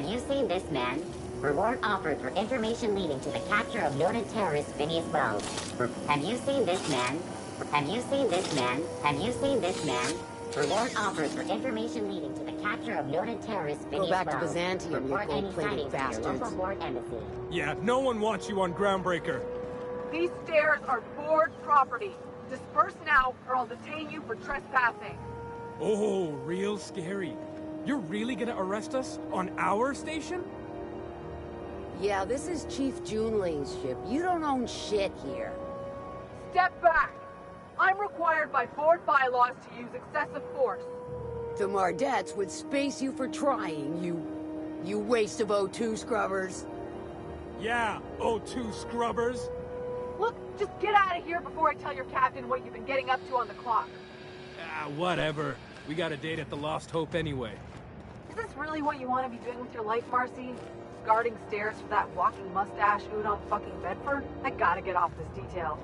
Have you seen this man? Reward offered for information leading to the capture of noted terrorist Phineas Wells. Have you seen this man? Have you seen this man? Have you seen this man? Reward offered for information leading to the capture of noted terrorist Phineas Wells. Go back to Byzantium, you gold-plated bastards. Yeah, no one wants you on Groundbreaker. These stairs are board property. Disperse now, or I'll detain you for trespassing. Oh, real scary. You're really gonna arrest us on our station? Yeah, this is Chief Junlei's ship. You don't own shit here. Step back! I'm required by board bylaws to use excessive force. The Mardettes would space you for trying, you waste of O2 scrubbers. Yeah, O2 scrubbers. Look, just get out of here before I tell your captain what you've been getting up to on the clock. Ah, whatever. We got a date at the Lost Hope anyway. Is this really what you want to be doing with your life, Marcy? Guarding stairs for that walking mustache Udon fucking Bedford? I gotta get off this detail.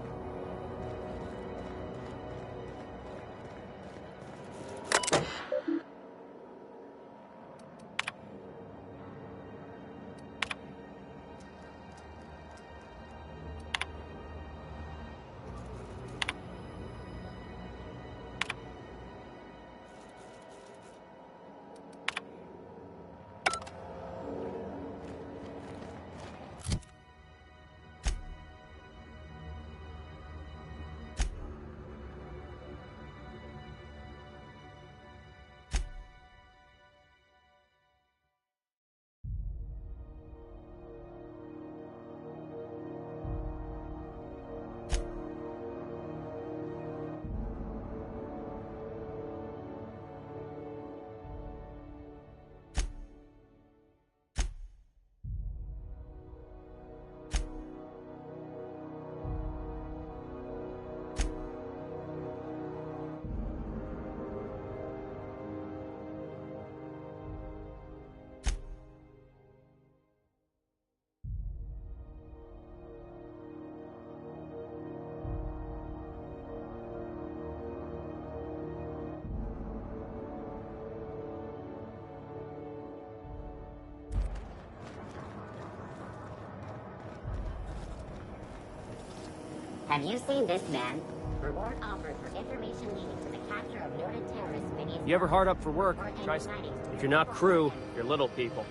Have you seen this man? Reward offered for information leading to the capture of noted terrorist Phineas You ever hard up for work, or try... any If you're not crew, you're little people.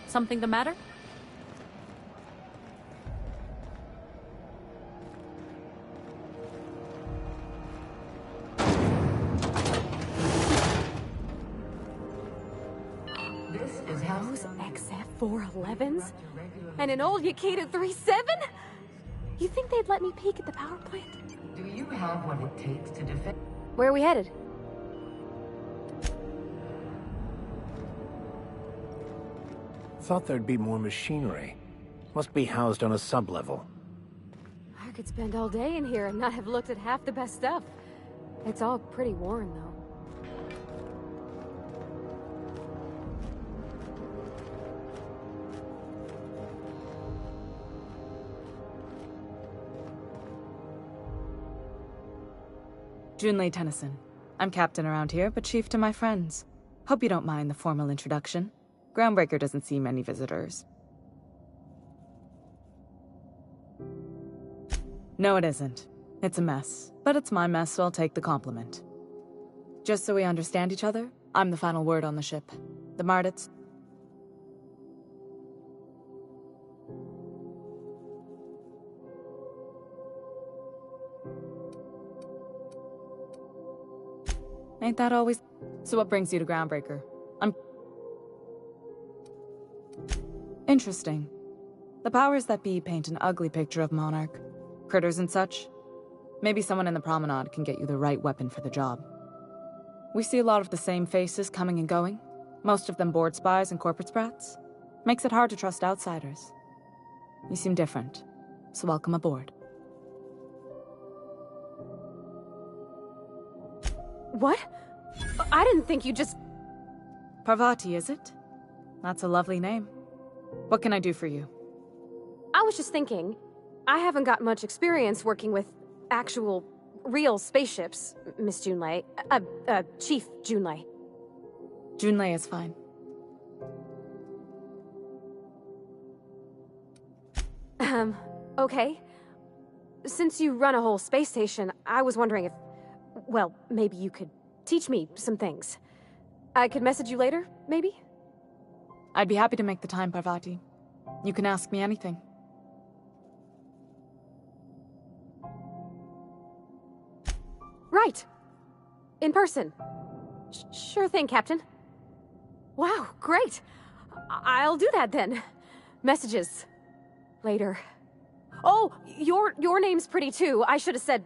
Something the matter? This is Those XF411s? And an old Yakita 37? You think they'd let me peek at the power plant? Do you have what it takes to defend? Where are we headed? Thought there'd be more machinery. Must be housed on a sub-level. I could spend all day in here and not have looked at half the best stuff. It's all pretty worn, though. Junlei Tennyson. I'm captain around here, but chief to my friends. Hope you don't mind the formal introduction. Groundbreaker doesn't see many visitors. No, it isn't. It's a mess. But it's my mess, so I'll take the compliment. Just so we understand each other, I'm the final word on the ship. The Mardets... Ain't that always... So what brings you to Groundbreaker? Interesting. The powers that be paint an ugly picture of Monarch. Critters and such. Maybe someone in the promenade can get you the right weapon for the job. We see a lot of the same faces coming and going. Most of them board spies and corporate sprats. Makes it hard to trust outsiders. You seem different, so welcome aboard. What? I didn't think you just... Parvati, is it? That's a lovely name. What can I do for you? I was just thinking, I haven't got much experience working with actual, real spaceships, Miss Junlei. Chief Junlei. Junlei is fine. Okay. Since you run a whole space station, I was wondering if... Well, maybe you could teach me some things. I could message you later, maybe? I'd be happy to make the time, Parvati. You can ask me anything. Right. In person. Sure thing, Captain. Wow, great. I'll do that then. Messages. Later. Oh, your name's pretty too. I should have said...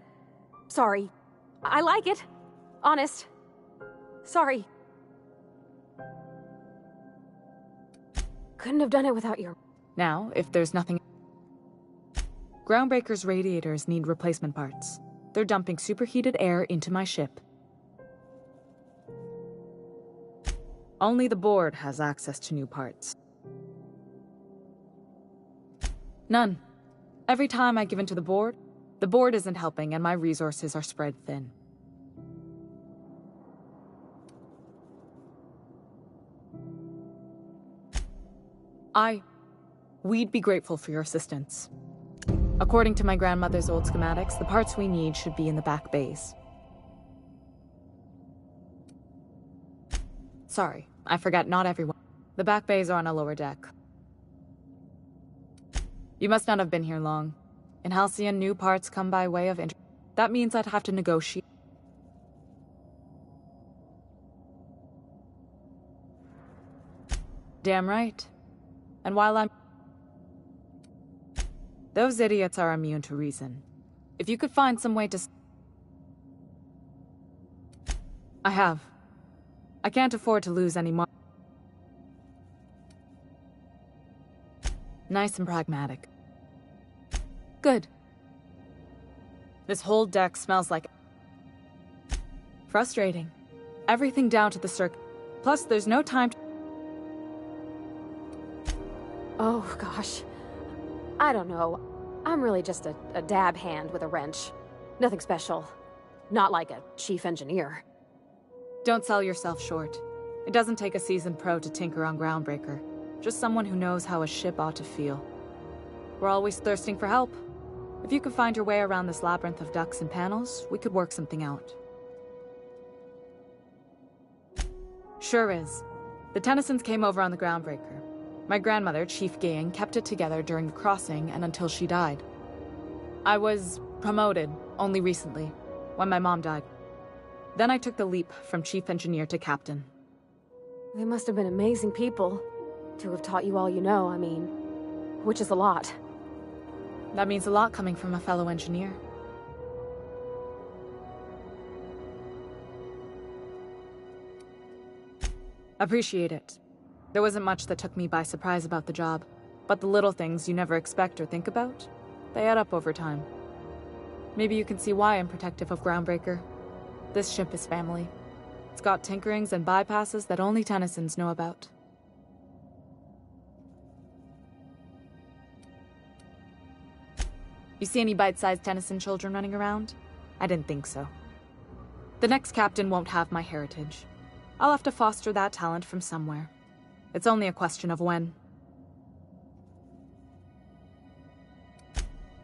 Sorry. I like it. Honest. Sorry. Couldn't have done it without your... Now, if there's nothing... Groundbreaker's radiators need replacement parts. They're dumping superheated air into my ship. Only the board has access to new parts. None. Every time I give in to the board isn't helping and my resources are spread thin. We'd be grateful for your assistance. According to my grandmother's old schematics, the parts we need should be in the back bays. Sorry, I forgot not everyone. The back bays are on a lower deck. You must not have been here long. In Halcyon, new parts come by way of that means I'd have to negotiate. Damn right. And while those idiots are immune to reason. If you could find some way to... I have. I can't afford to lose any more. Nice and pragmatic. Good. This whole deck smells like... Frustrating. Everything down to the circuit. Plus, there's no time to... Oh, gosh. I don't know. I'm really just a dab hand with a wrench. Nothing special. Not like a chief engineer. Don't sell yourself short. It doesn't take a seasoned pro to tinker on Groundbreaker. Just someone who knows how a ship ought to feel. We're always thirsting for help. If you could find your way around this labyrinth of ducts and panels, we could work something out. Sure is. The Tennysons came over on the Groundbreaker. My grandmother, Chief Gang, kept it together during the crossing and until she died. I was promoted only recently, when my mom died. Then I took the leap from chief engineer to captain. They must have been amazing people to have taught you all you know, I mean, which is a lot. That means a lot coming from a fellow engineer. Appreciate it. There wasn't much that took me by surprise about the job, but the little things you never expect or think about, they add up over time. Maybe you can see why I'm protective of Groundbreaker. This ship is family. It's got tinkerings and bypasses that only Tennysons know about. You see any bite-sized Tennyson children running around? I didn't think so. The next captain won't have my heritage. I'll have to foster that talent from somewhere. It's only a question of when.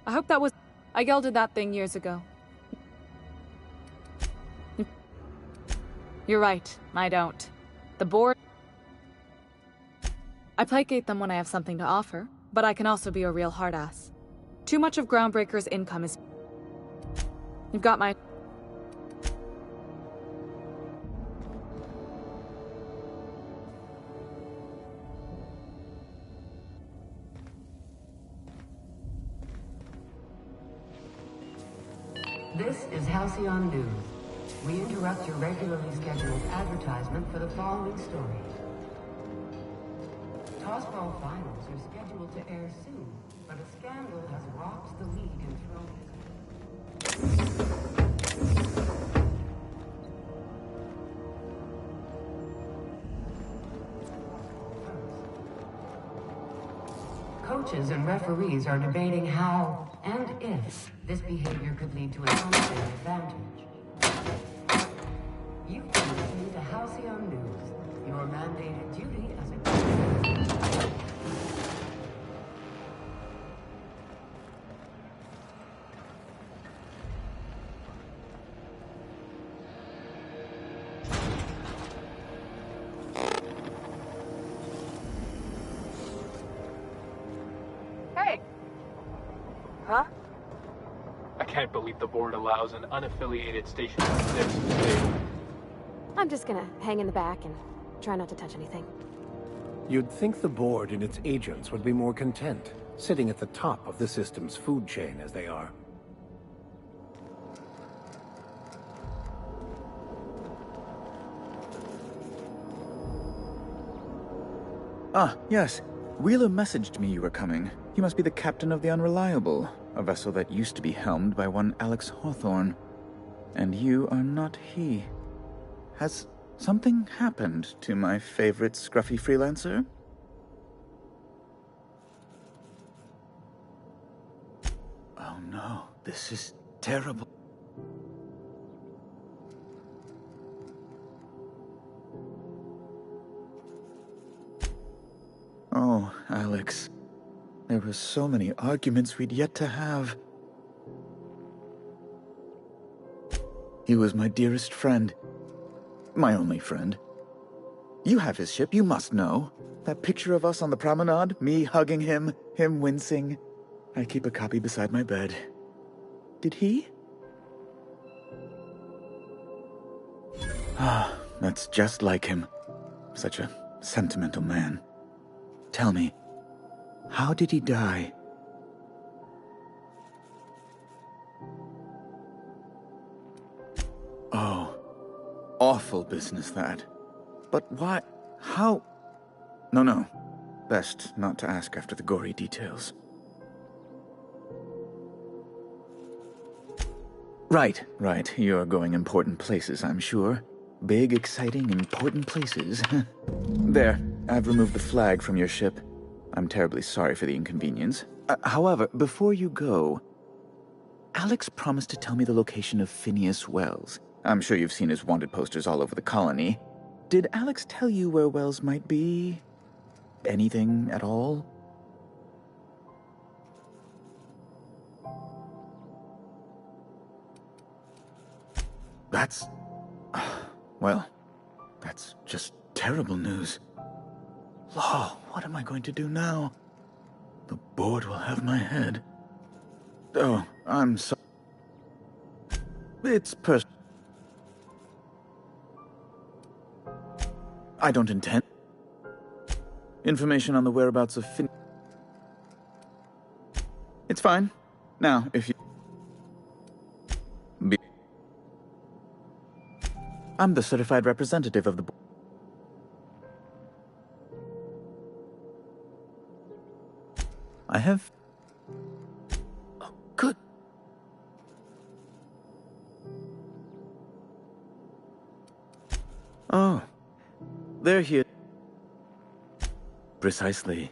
I hope that was... I gelded that thing years ago. You're right, I don't. The board... I placate them when I have something to offer, but I can also be a real hard-ass. Too much of Groundbreaker's income is... You've got my... This is Halcyon News. We interrupt your regularly scheduled advertisement for the following story. Tossball finals are scheduled to air soon, but a scandal has rocked the league and thrown Coaches and referees are debating how and if this behavior could lead to an unfair advantage. You've been listening to Halcyon News, your mandated duty as a... can't believe the board allows an unaffiliated station like this to stay. I'm just gonna hang in the back and try not to touch anything. You'd think the board and its agents would be more content, sitting at the top of the system's food chain as they are. Ah, yes. Wheeler messaged me you were coming. You must be the captain of the Unreliable, a vessel that used to be helmed by one Alex Hawthorne. And you are not he. Has something happened to my favorite scruffy freelancer? Oh no, this is terrible. Oh, Alex. There were so many arguments we'd yet to have. He was my dearest friend. My only friend. You have his ship, you must know. That picture of us on the promenade, me hugging him, him wincing. I keep a copy beside my bed. Did he? Ah, that's just like him. Such a sentimental man. Tell me, how did he die? Oh, awful business that. But why? How? No. Best not to ask after the gory details. Right. You're going important places, I'm sure. Big, exciting, important places. There, I've removed the flag from your ship. I'm terribly sorry for the inconvenience. However, before you go, Alex promised to tell me the location of Phineas Wells. I'm sure you've seen his wanted posters all over the colony. Did Alex tell you where Wells might be? Anything at all? That's... well, that's just terrible news. Law, what am I going to do now? The board will have my head. Oh, I'm sorry. It's I don't intend... Information on the whereabouts of It's fine. Now, if you... I'm the certified representative of the board. I have... Oh, good. Oh. They're here. Precisely.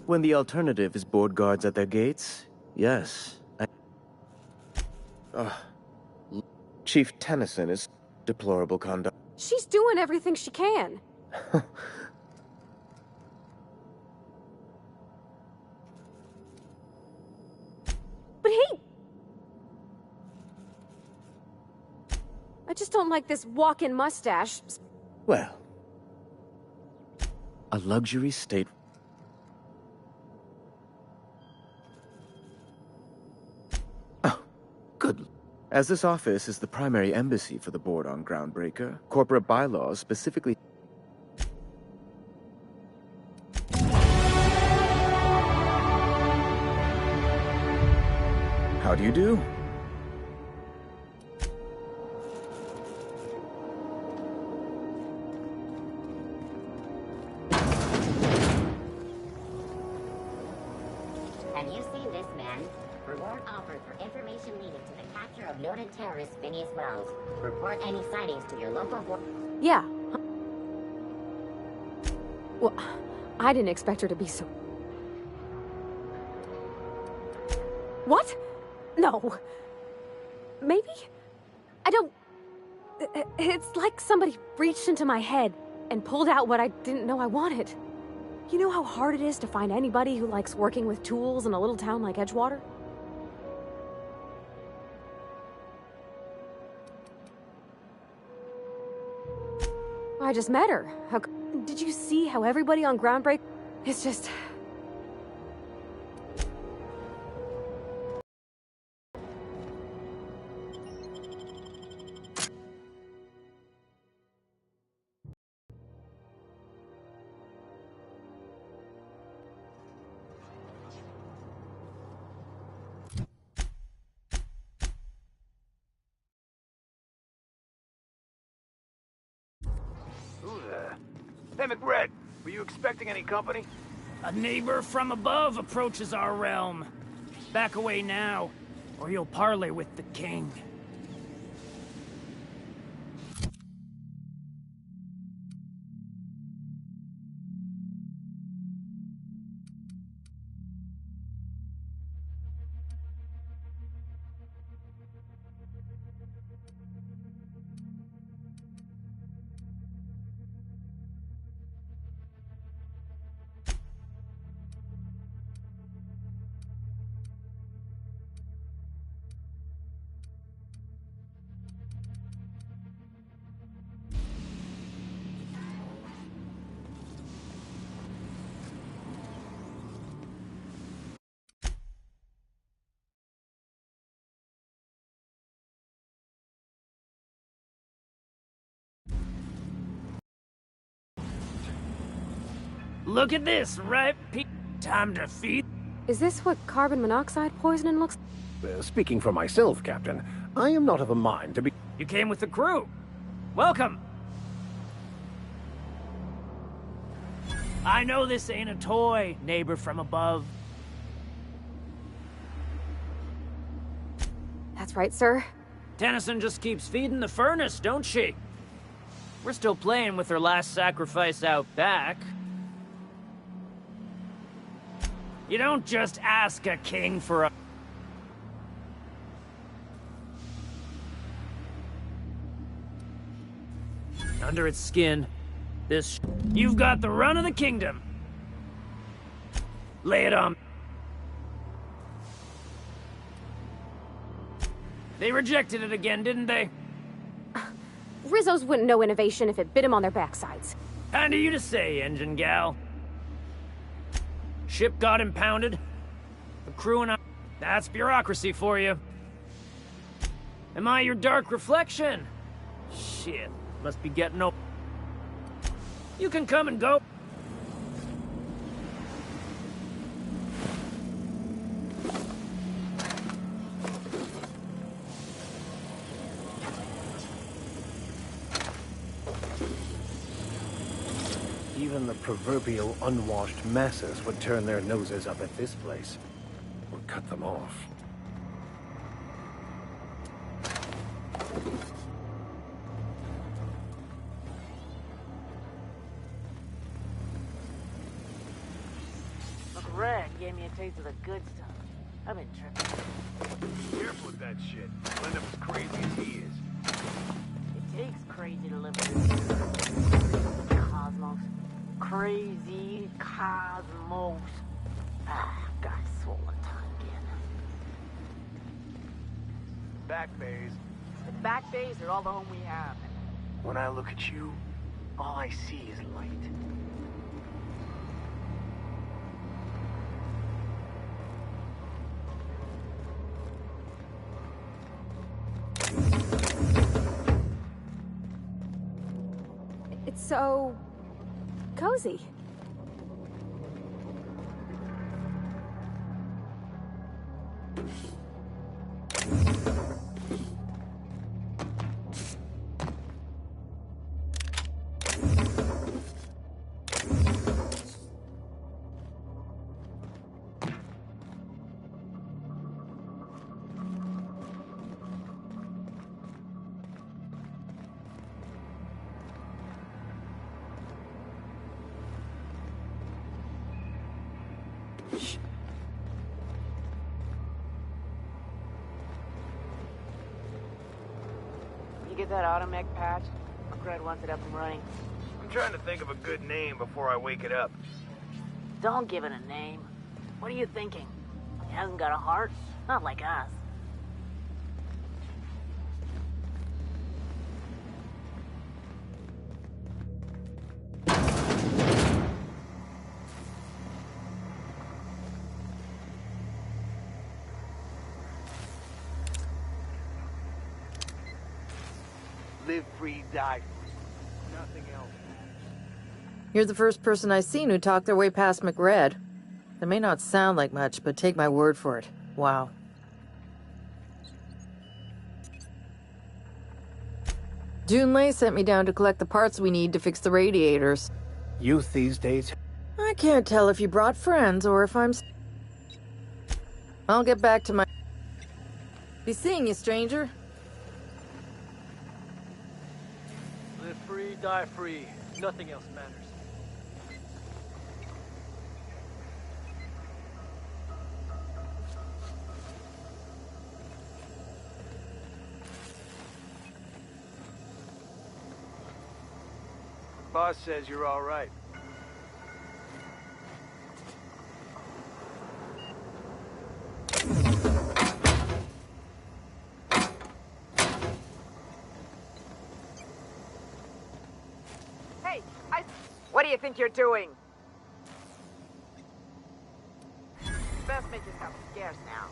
When the alternative is board guards at their gates, yes. Chief Tennyson is deplorable conduct. She's doing everything she can. But hey! I just don't like this walk-in mustache. Well, a luxury state. Oh, good. As this office is the primary embassy for the board on Groundbreaker, corporate bylaws specifically... How do you do? Have you seen this man? Reward offered for information leading to the capture of noted terrorist Phineas Wells. Report any sightings to your local board. Yeah. Well, I didn't expect her to be so... What? No. Maybe? I don't... It's like somebody reached into my head and pulled out what I didn't know I wanted. You know how hard it is to find anybody who likes working with tools in a little town like Edgewater? I just met her. Did you see how everybody on Groundbreak... It's just... Hey, McRed, were you expecting any company? A neighbor from above approaches our realm. Back away now, or you'll parley with the king. Look at this, right? Time to feed. Is this what carbon monoxide poisoning looks... Speaking for myself, Captain, I am not of a mind to be... You came with the crew. Welcome. I know this ain't a toy, neighbor from above. That's right, sir. Tennyson just keeps feeding the furnace, don't she? We're still playing with her last sacrifice out back. You don't just ask a king for a... Under its skin, this... You've got the run of the kingdom. Lay it on. They rejected it again, didn't they? Rizzo's wouldn't know innovation if it bit him on their backsides. Kind of you to say, engine gal. Ship got impounded. The crew and I... That's bureaucracy for you. Am I your dark reflection? Shit, must be getting up. You can come and go. Even the proverbial unwashed masses would turn their noses up at this place. Or cut them off. Look, Red gave me a taste of the good stuff. I've been tripping. Careful with that shit. Linda was crazy as he is. It takes crazy to live in this cosmos. Crazy cosmos. Ah, got a swollen tongue again. Back bays. The back bays are all the home we have. When I look at you, all I see is light. It's so... cozy. You get that automech patch? McRed wants it up and running. I'm trying to think of a good name before I wake it up. Don't give it a name. What are you thinking? It hasn't got a heart? Not like us. Live free, die free. Nothing else. You're the first person I've seen who talked their way past McRed. That may not sound like much, but take my word for it. Wow. Junlei sent me down to collect the parts we need to fix the radiators. Youth these days? I can't tell if you brought friends or if I'm... I'll get back to my... Be seeing you, stranger. Live free, die free. Nothing else matters. Boss says you're all right. Hey, what do you think you're doing? Best make yourself scarce now.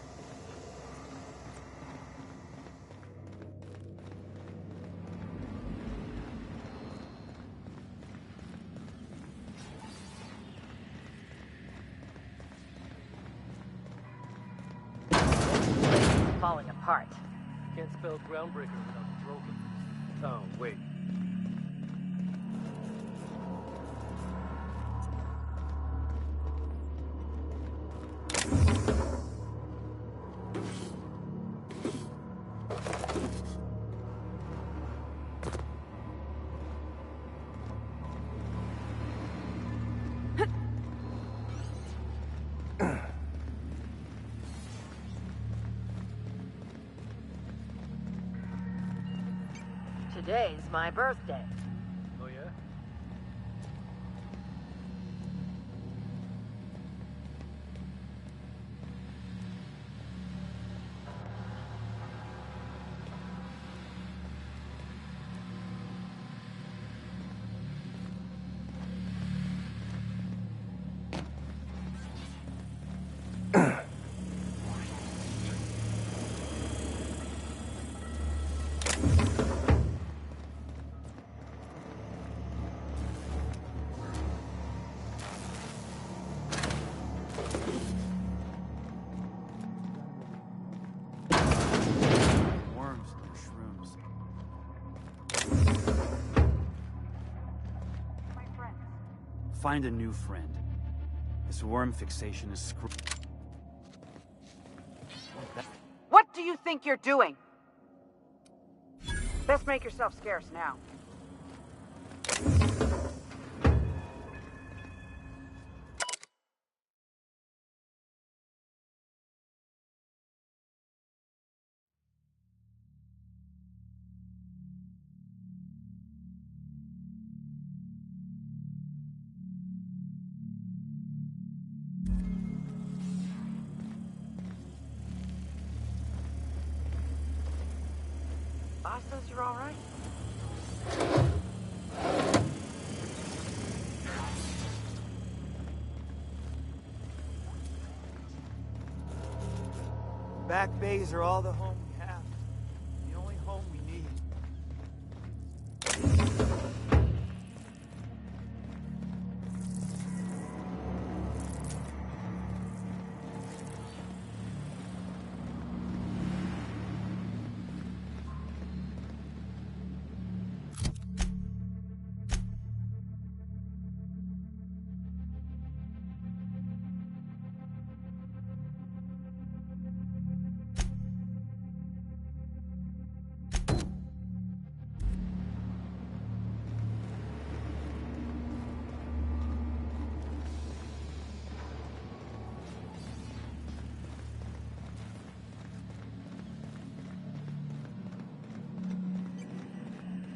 Falling apart. Can't spell groundbreaker without broken. Oh, wait. Today's my birthday. Oh, yeah? Find a new friend. This worm fixation is screwed. What do you think you're doing? Best make yourself scarce now. Boss says you're all right. Back bays are all the home we have. The only home we need.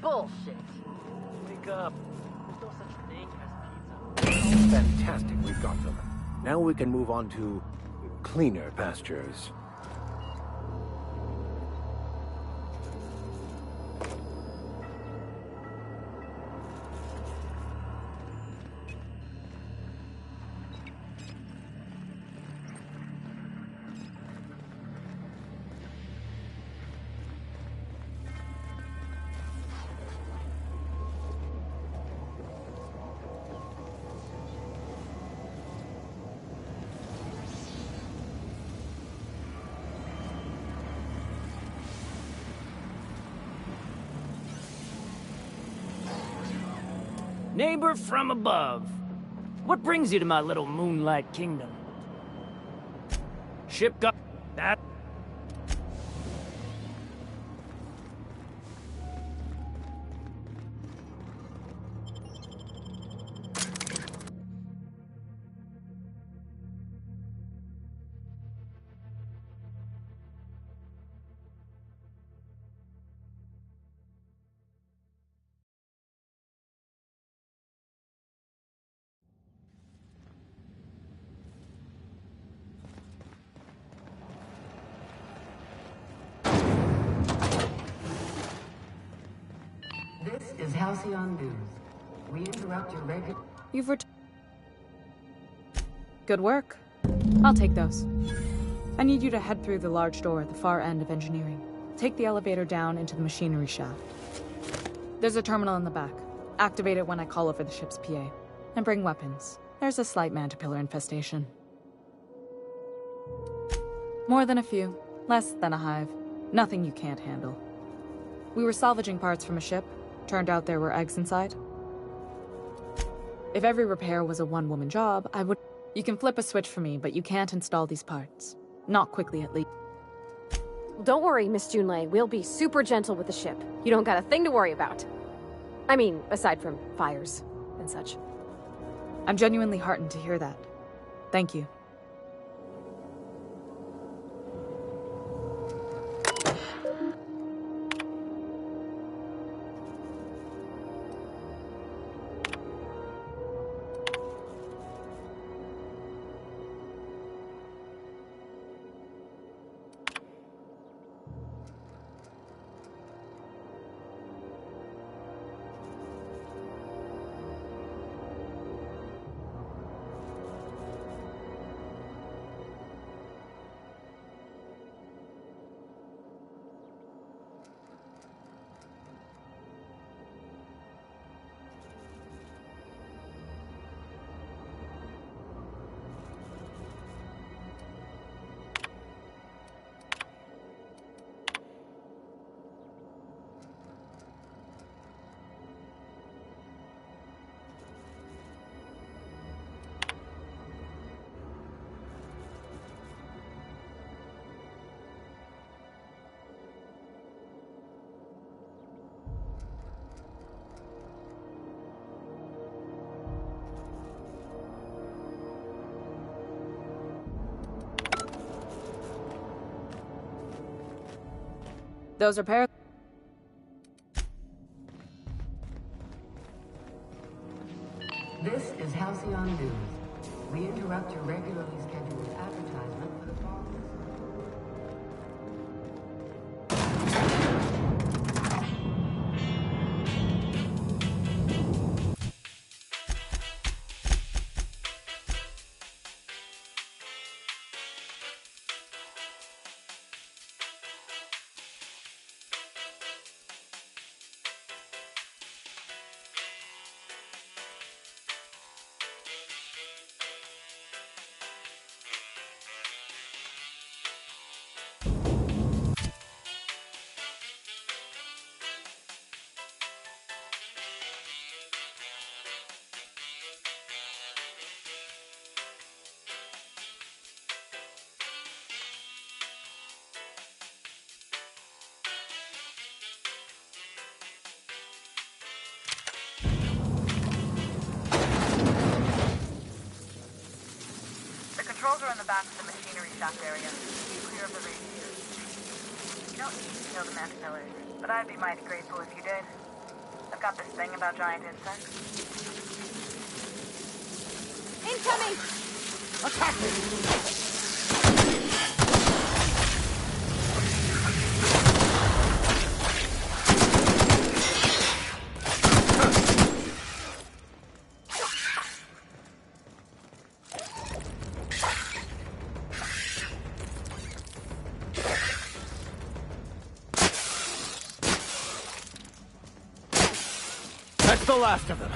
Bullshit. Wake up. There's no such thing as pizza. Fantastic, we've got them. Now we can move on to cleaner pastures. Neighbor from above. What brings you to my little moonlight kingdom? Ship got that. This is Halcyon News. We interrupt your regular... You've Good work. I'll take those. I need you to head through the large door at the far end of engineering. Take the elevator down into the machinery shaft. There's a terminal in the back. Activate it when I call over the ship's PA. And bring weapons. There's a slight Mantipillar infestation. More than a few. Less than a hive. Nothing you can't handle. We were salvaging parts from a ship. Turned out there were eggs inside. If every repair was a one-woman job, I would... You can flip a switch for me, but you can't install these parts. Not quickly, at least. Don't worry, Miss Junlei. We'll be super gentle with the ship. You don't got a thing to worry about. I mean, aside from fires and such. I'm genuinely heartened to hear that. Thank you. Those are pair. This is Halcyon News. We interrupt your regularly scheduled advertisement for the following. Controls are in the back of the machinery shaft area. Be clear of the radiators. You don't need to kill the Mantipillars, but I'd be mighty grateful if you did. I've got this thing about giant insects. Incoming! Attack me! That's the last of them.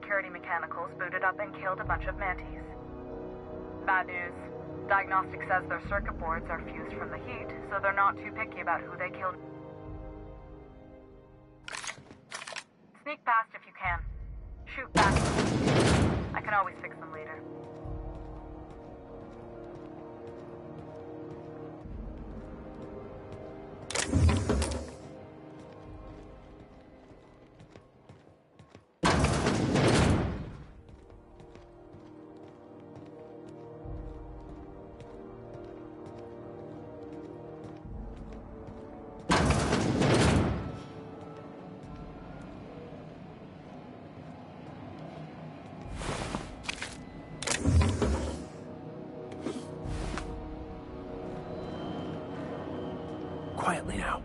security mechanicals booted up and killed a bunch of mantis. Bad news. Diagnostic says their circuit boards are fused from the heat, so they're not too picky about who they killed. Sneak past if you can. Shoot back. I can always fix them later. Quietly now.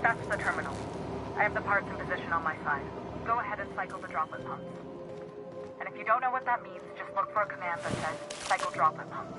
That's the terminal. I have the parts in position on my side. Go ahead and cycle the droplet pumps. And if you don't know what that means, just look for a command that says, cycle droplet pumps.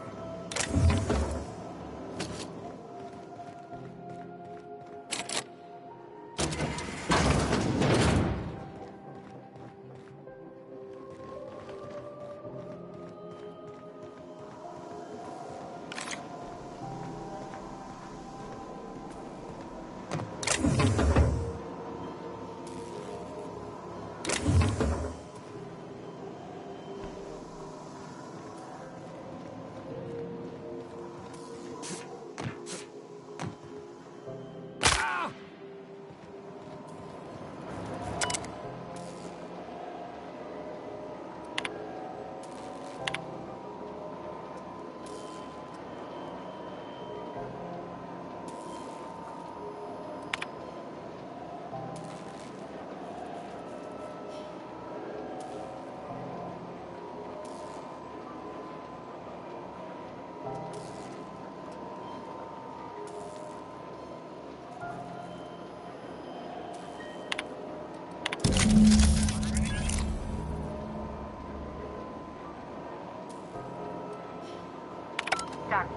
Done.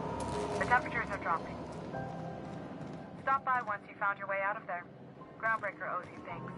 The temperatures are dropping. Stop by once you found your way out of there. Groundbreaker owes you thanks.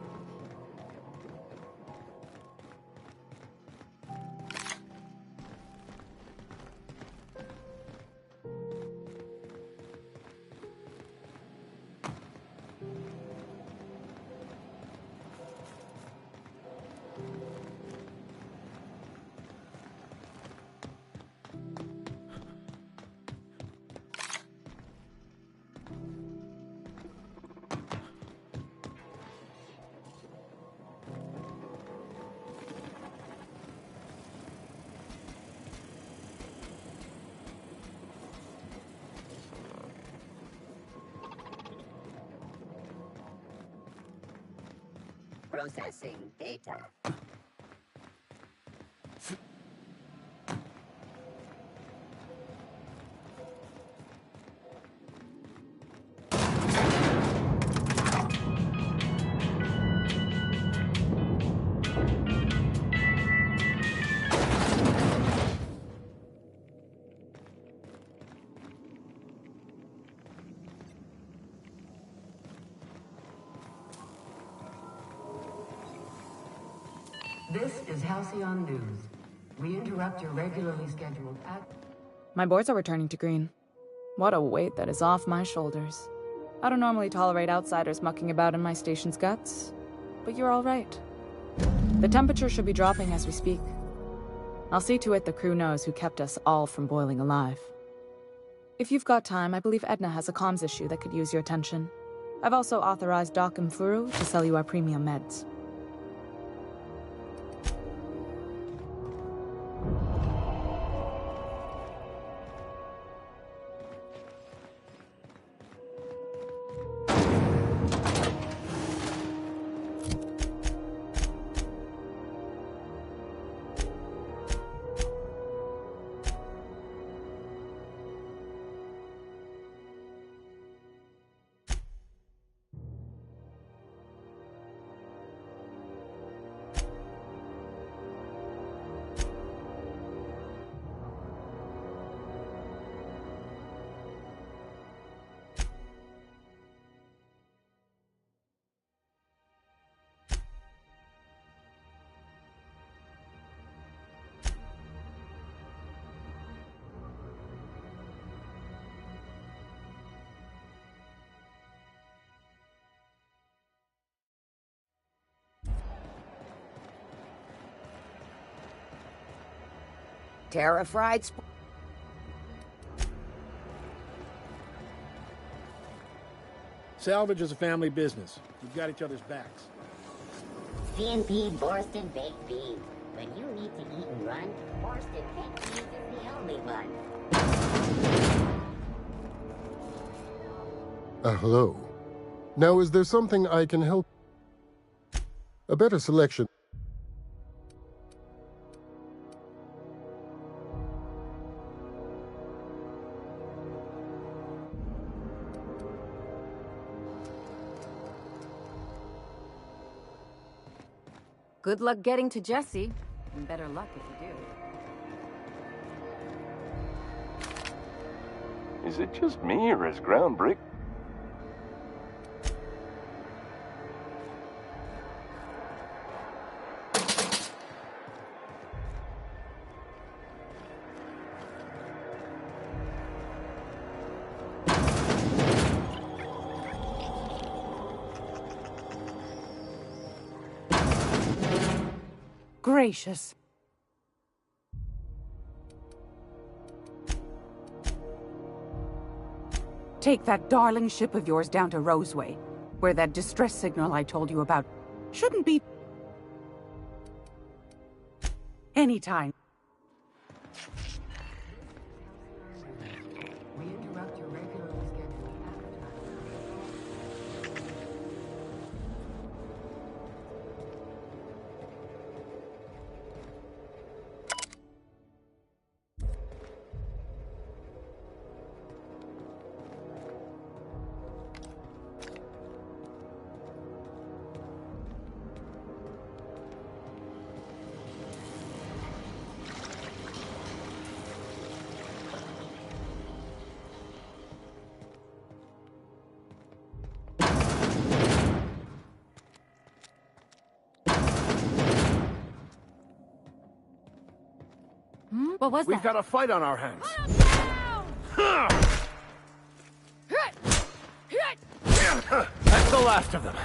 Processing data. This is Halcyon News. We interrupt your regularly scheduled My boards are returning to green. What a weight that is off my shoulders. I don't normally tolerate outsiders mucking about in my station's guts, but you're all right. The temperature should be dropping as we speak. I'll see to it the crew knows who kept us all from boiling alive. If you've got time, I believe Edna has a comms issue that could use your attention. I've also authorized Doc and Furu to sell you our premium meds. Terra fried Salvage is a family business. We've got each other's backs. C&P Borston Baked Beans. When you need to eat and run, Borston Baked Beans is the only one. Hello. Now, is there something I can help? A better selection. Good luck getting to Jesse. And better luck if you do. Is it just me, or is ground break? Gracious. Take that darling ship of yours down to Roseway, where that distress signal I told you about shouldn't be. Anytime. We interrupt your regularly scheduled What was We've got a fight on our hands. That's the last of them.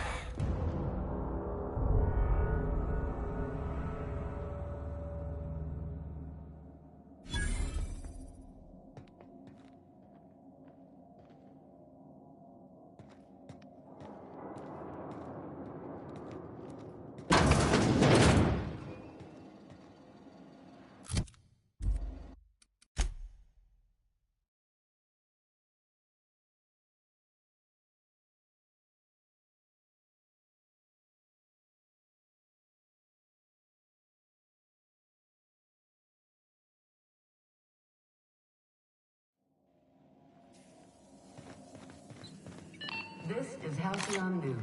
This is Halcyon News.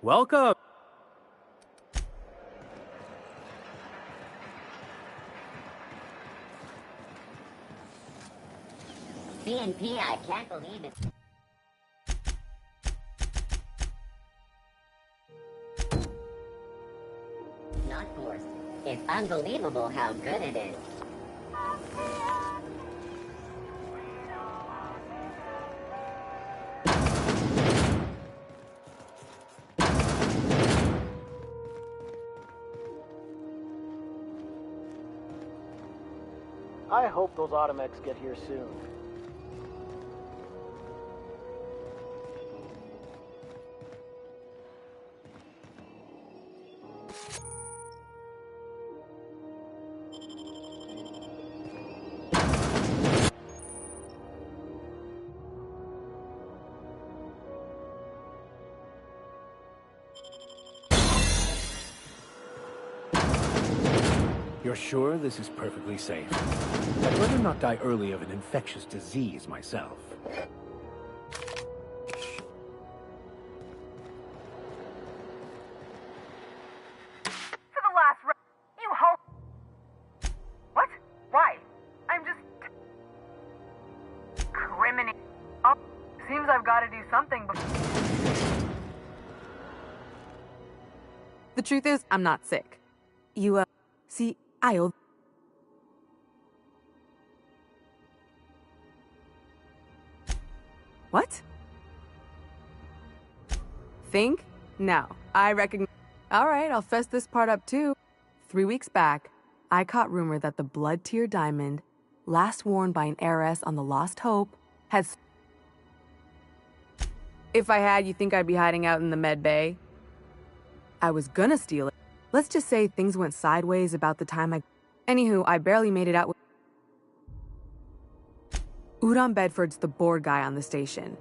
Welcome. C&P, I can't believe it. Not forced. It's unbelievable how good it is. I hope those Automechs get here soon. You're sure this is perfectly safe? I'd rather not die early of an infectious disease myself. For the last you hope. What? Why? I'm just criminal. Oh, seems I've got to do something before. The truth is, I'm not sick. You, see, What? think? No, I reckon. All right, I'll fess this part up too. 3 weeks back, I caught rumor that the Blood Tier diamond, last worn by an heiress on the Lost Hope, has... If I had, you think I'd be hiding out in the med bay? I was gonna steal it. Let's just say things went sideways about the time I... Anywho, I barely made it out with... Udon Bedford's the board guy on the station.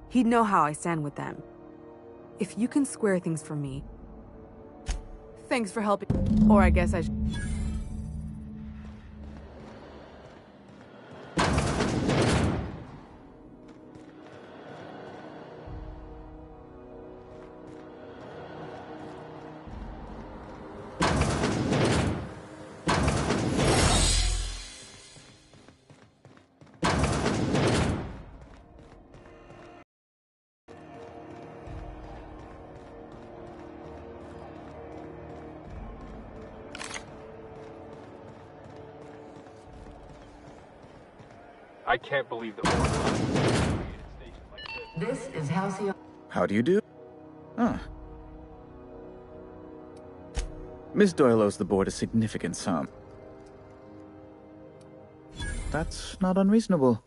He'd know how I stand with them. If you can square things for me... Thanks for helping. Or I guess I should... I can't believe the board allowed me to create a station like this. This is Halcyon. How do you do? Ah. Miss Doyle owes the board a significant sum. That's not unreasonable.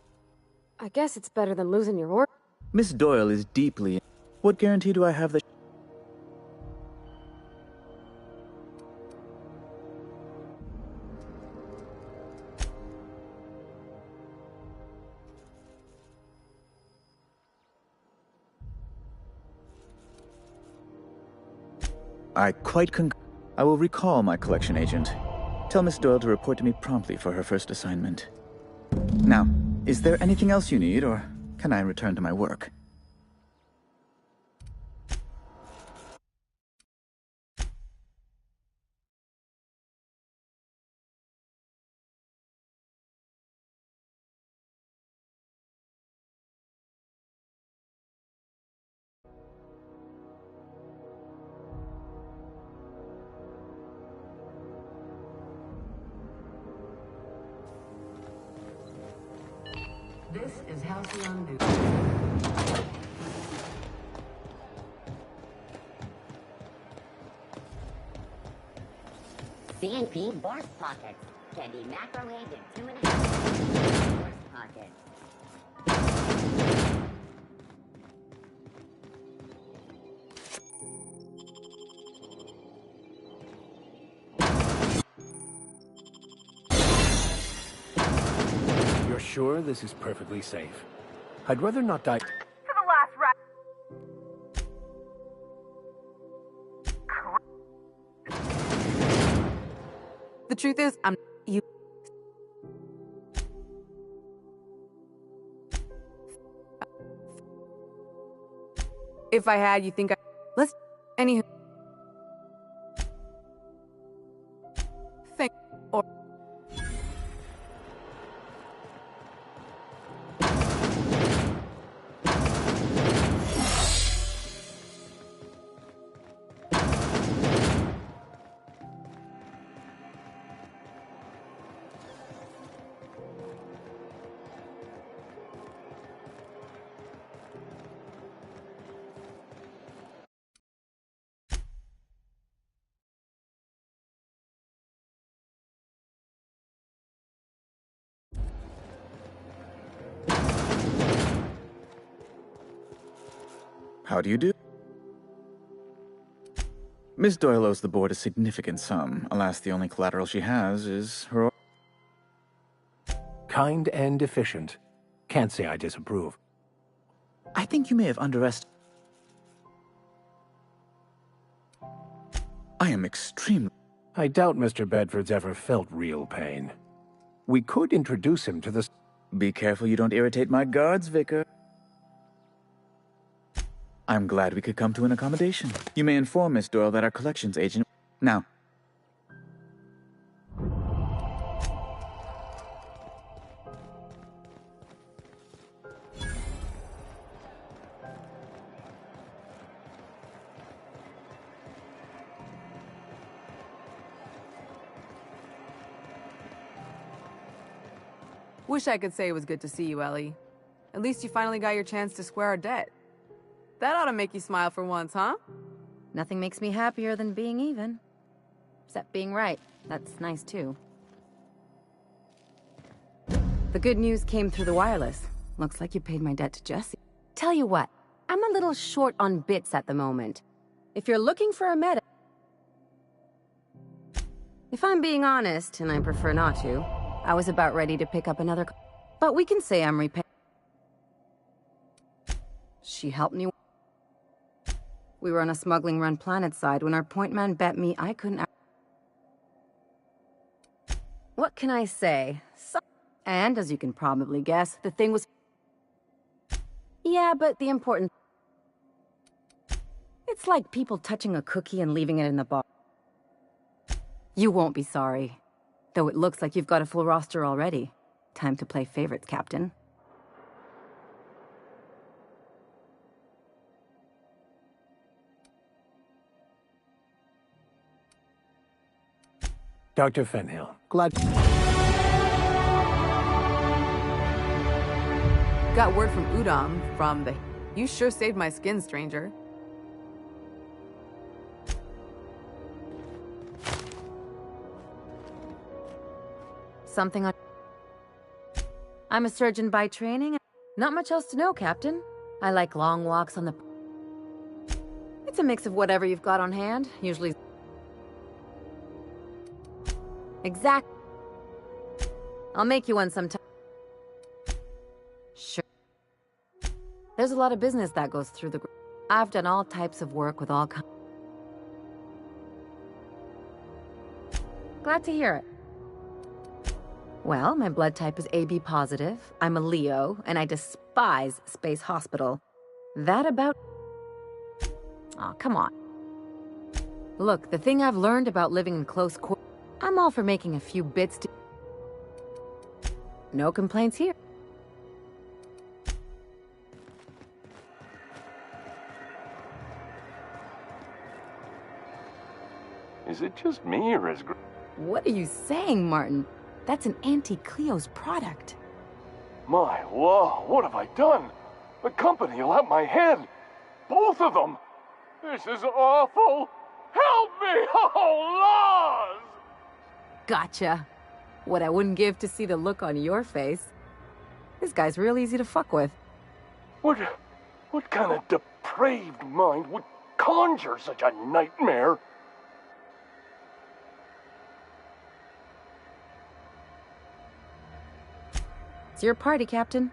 I guess it's better than losing your order. Miss Doyle is deeply... What guarantee do I have that... I quite concur. I will recall my collection agent. Tell Miss Doyle to report to me promptly for her first assignment. Now, is there anything else you need, or can I return to my work? This is Halcyon News. CNP Borst Pockets can be microwaved in 2.5 seconds. Borst Pockets. You're sure this is perfectly safe? I'd rather not die. For the last The truth is, you... If I had, you think I... Let's... Anywho... Think... Or... How do you do? Miss Doyle owes the board a significant sum. Alas, the only collateral she has is her... Kind and efficient. Can't say I disapprove. I think you may have underestimated... I am extremely... I doubt Mr. Bedford's ever felt real pain. We could introduce him to the... Be careful you don't irritate my guards, Vicar. I'm glad we could come to an accommodation. You may inform Miss Doyle that our collections agent... Now. Wish I could say it was good to see you, Ellie. At least you finally got your chance to square our debt. That ought to make you smile for once, huh? Nothing makes me happier than being even. Except being right. That's nice, too. The good news came through the wireless. Looks like you paid my debt to Jesse. Tell you what, I'm a little short on bits at the moment. If you're looking for a meta... If I'm being honest, and I prefer not to, I was about ready to pick up another... But we can say I'm repaying. She helped me... We were on a smuggling run planet side when our point man bet me I couldn't... What can I say? And, as you can probably guess, the thing was... Yeah, but the important... It's like people touching a cookie and leaving it in the box. You won't be sorry. Though it looks like you've got a full roster already. Time to play favorites, Captain. Dr. Fenhill, glad... Got word from Udom from the... You sure saved my skin, stranger. Something on... I'm a surgeon by training. Not much else to know, Captain. I like long walks on the... It's a mix of whatever you've got on hand, usually... Exact. I'll make you one sometime. Sure. There's a lot of business that goes through the... I've done all types of work with all kinds... Glad to hear it. Well, my blood type is AB positive, I'm a Leo, and I despise Space Hospital. That about... Aw, come on. Look, the thing I've learned about living in close quarters... I'm all for making a few bits to... No complaints here. Is it just me, or is... What are you saying, Martin? That's an Auntie Cleo's product. My law, what have I done? The company will have my head. Both of them. This is awful. Help me! Oh, laws! Gotcha. What I wouldn't give to see the look on your face. This guy's real easy to fuck with. What kind of depraved mind would conjure such a nightmare? It's your party, Captain.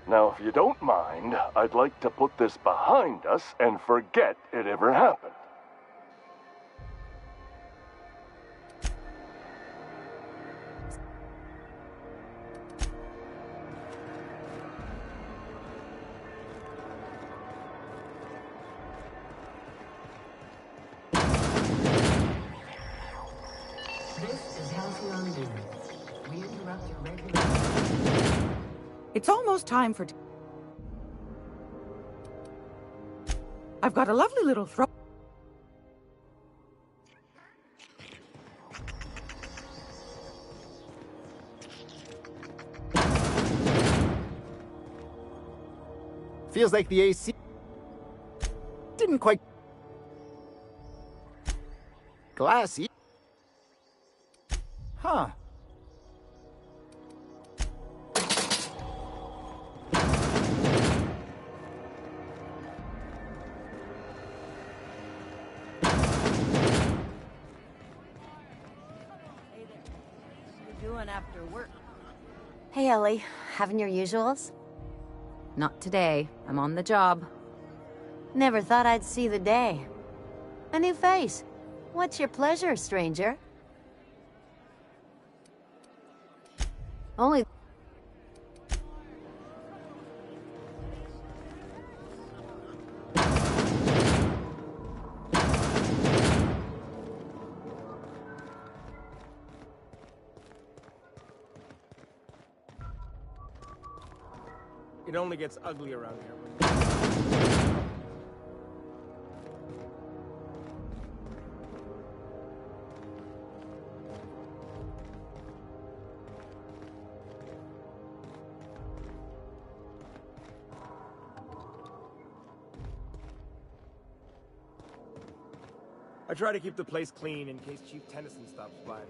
Now, if you don't mind, I'd like to put this behind us and forget it ever happened. It's almost time for... I've got a lovely little throat. Feels like the AC didn't quite... Glassy. Huh. After work. Hey, Ellie. Having your usuals? Not today. I'm on the job. Never thought I'd see the day. A new face. What's your pleasure, stranger? Only... It only gets ugly around here. I try to keep the place clean in case Chief Tennyson stops by.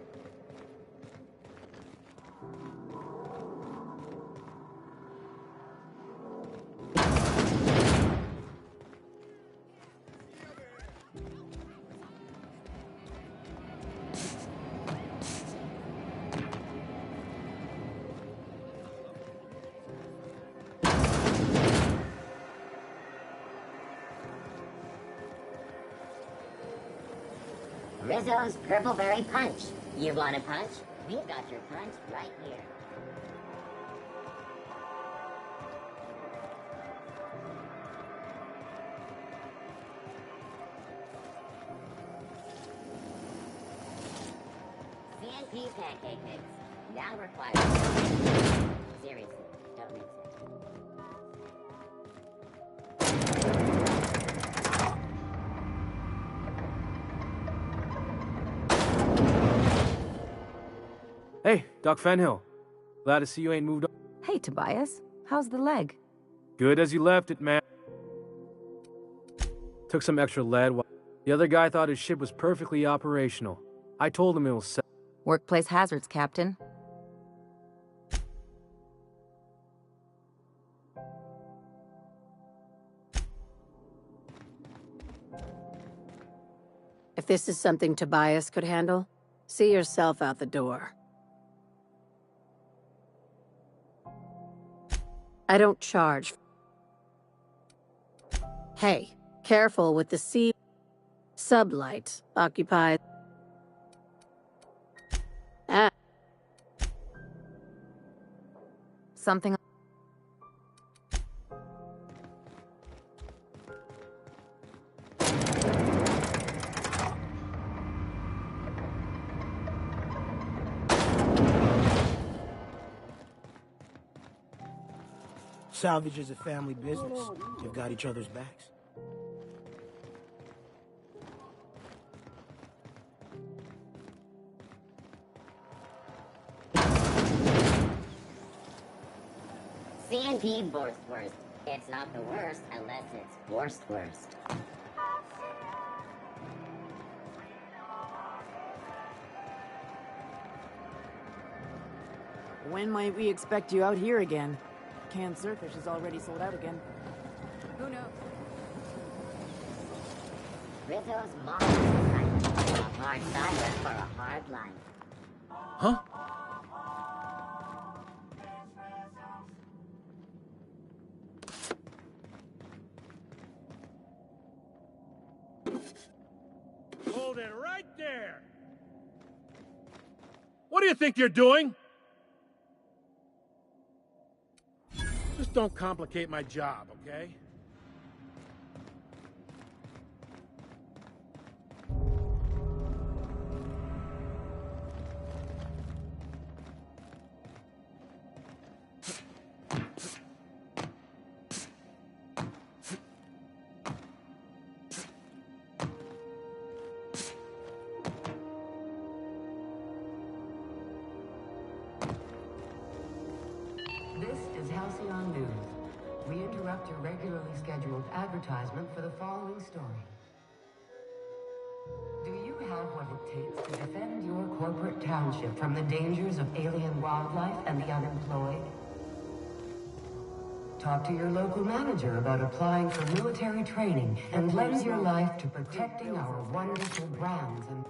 Rizzo's Purpleberry Punch. You want a punch? We've got your punch right here. CNP pancake mix. Now required. Seriously, don't mix it. Hey, Doc Fenhill. Glad to see you ain't moved on. Hey, Tobias. How's the leg? Good as you left it, man. Took some extra lead while the other guy thought his ship was perfectly operational. I told him it was set. Workplace hazards, Captain. If this is something Tobias could handle, see yourself out the door. I don't charge. Hey, careful with the sea. Sublight occupied. Ah. Something. Salvage is a family business. You've got each other's backs. CNP Borstwurst. It's not the worst unless it's Borstwurst. When might we expect you out here again? Canned surfish is already sold out again. Who knows? Rizzo's mom. A hard cider for a hard life. Huh? Hold it right there! What do you think you're doing? Just don't complicate my job, okay? This is Halcyon News. We interrupt your regularly scheduled advertisement for the following story. Do you have what it takes to defend your corporate township from the dangers of alien wildlife and the unemployed? Talk to your local manager about applying for military training and lend your life to protecting our wonderful brands and...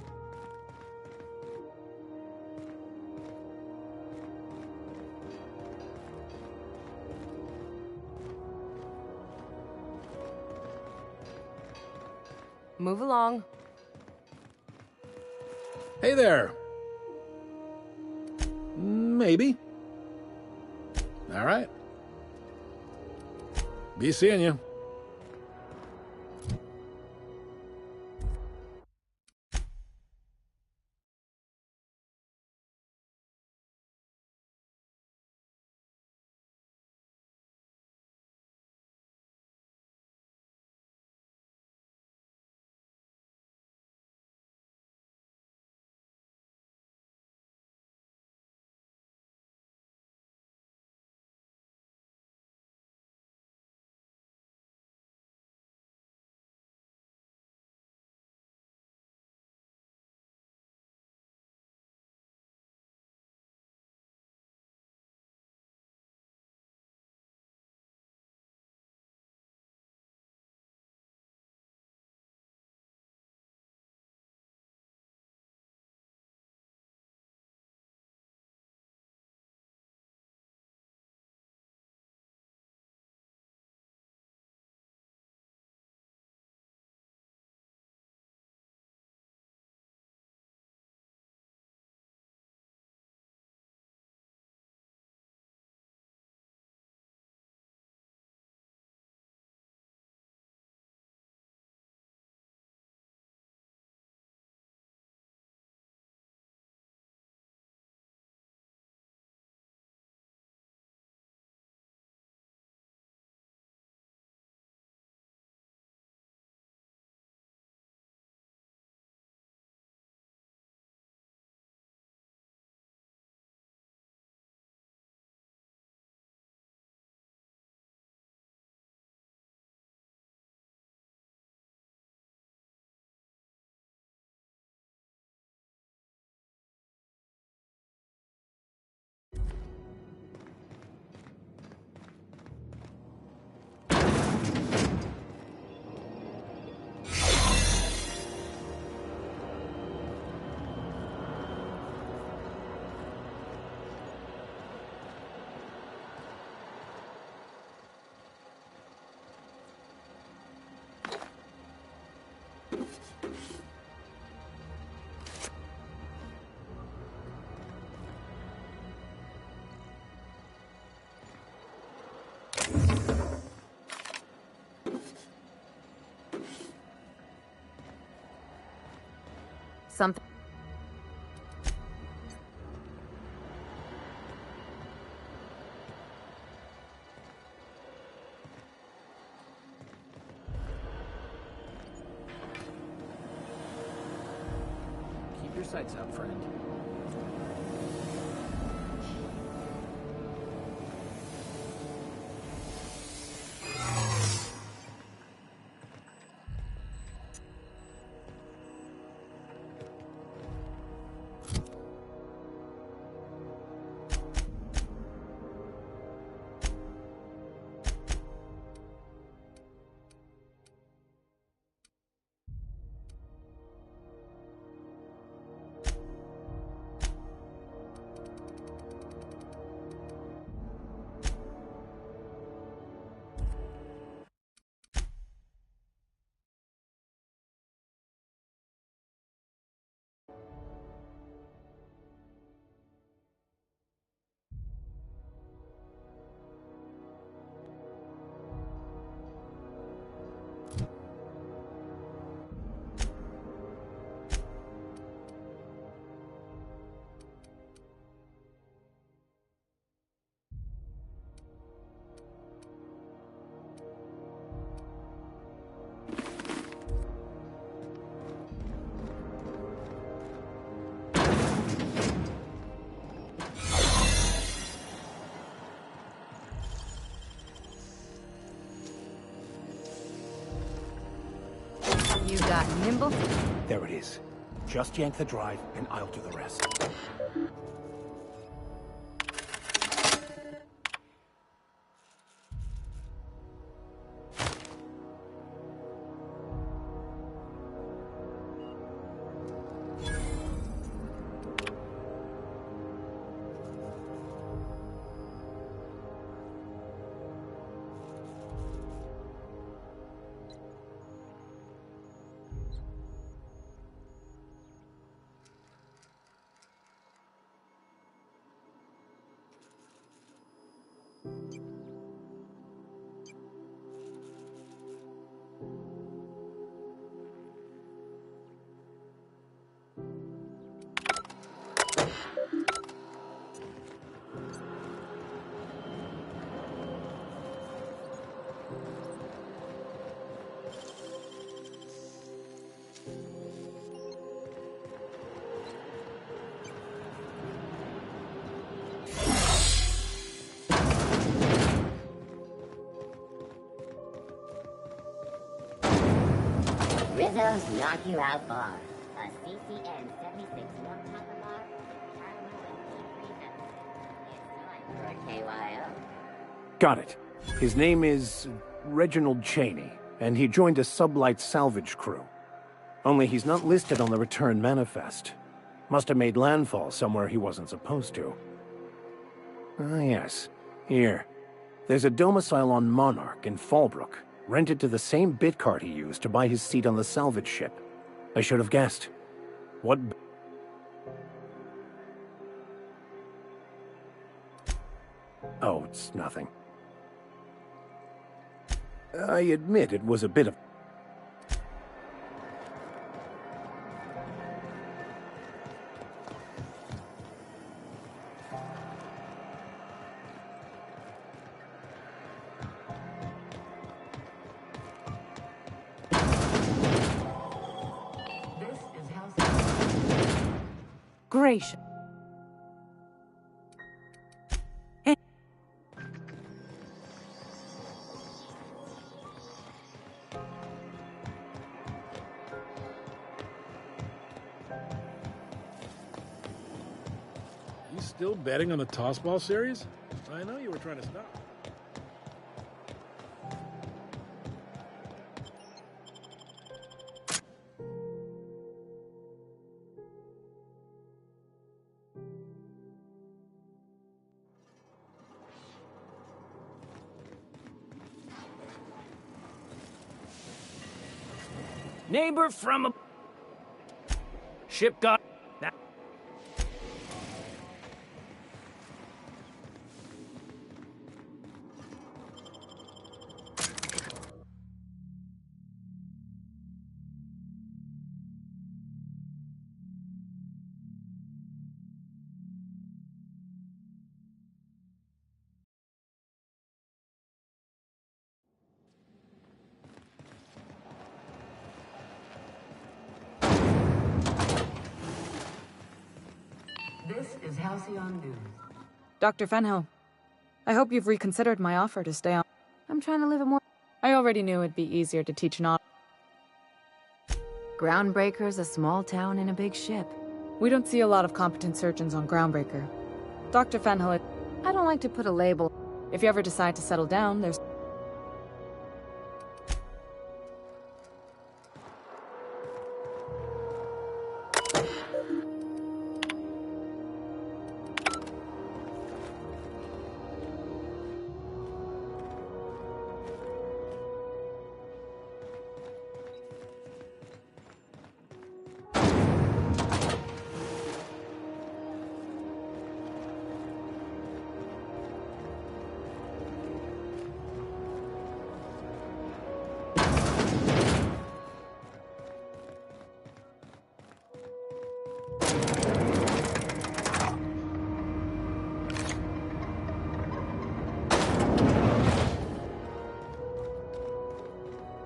Move along. Hey there. Maybe. All right. Be seeing you. Something. Keep your sights up, friend. You got nimble? There it is. Just yank the drive, and I'll do the rest. Rizzo's knock you out bar. A CCN 76 milk chocolate bar. It's time for a KYO. Got it. His name is Reginald Cheney, and he joined a sublight salvage crew. Only he's not listed on the return manifest. Must have made landfall somewhere he wasn't supposed to. Ah, yes. Here. There's a domicile on Monarch in Fallbrook, rented to the same bit card he used to buy his seat on the salvage ship. I should have guessed. What... Oh, it's nothing. I admit it was a bit of... Gracious. You still betting on the tossball series? I know you were trying to stop. Neighbor from a... Ship got... That... This is Halcyon News. Dr. Fenhill, I hope you've reconsidered my offer to stay on. I'm trying to live a more... I already knew it'd be easier to teach an Groundbreaker's a small town in a big ship. We don't see a lot of competent surgeons on Groundbreaker. Dr. Fenhill, I don't like to put a label. If you ever decide to settle down, there's...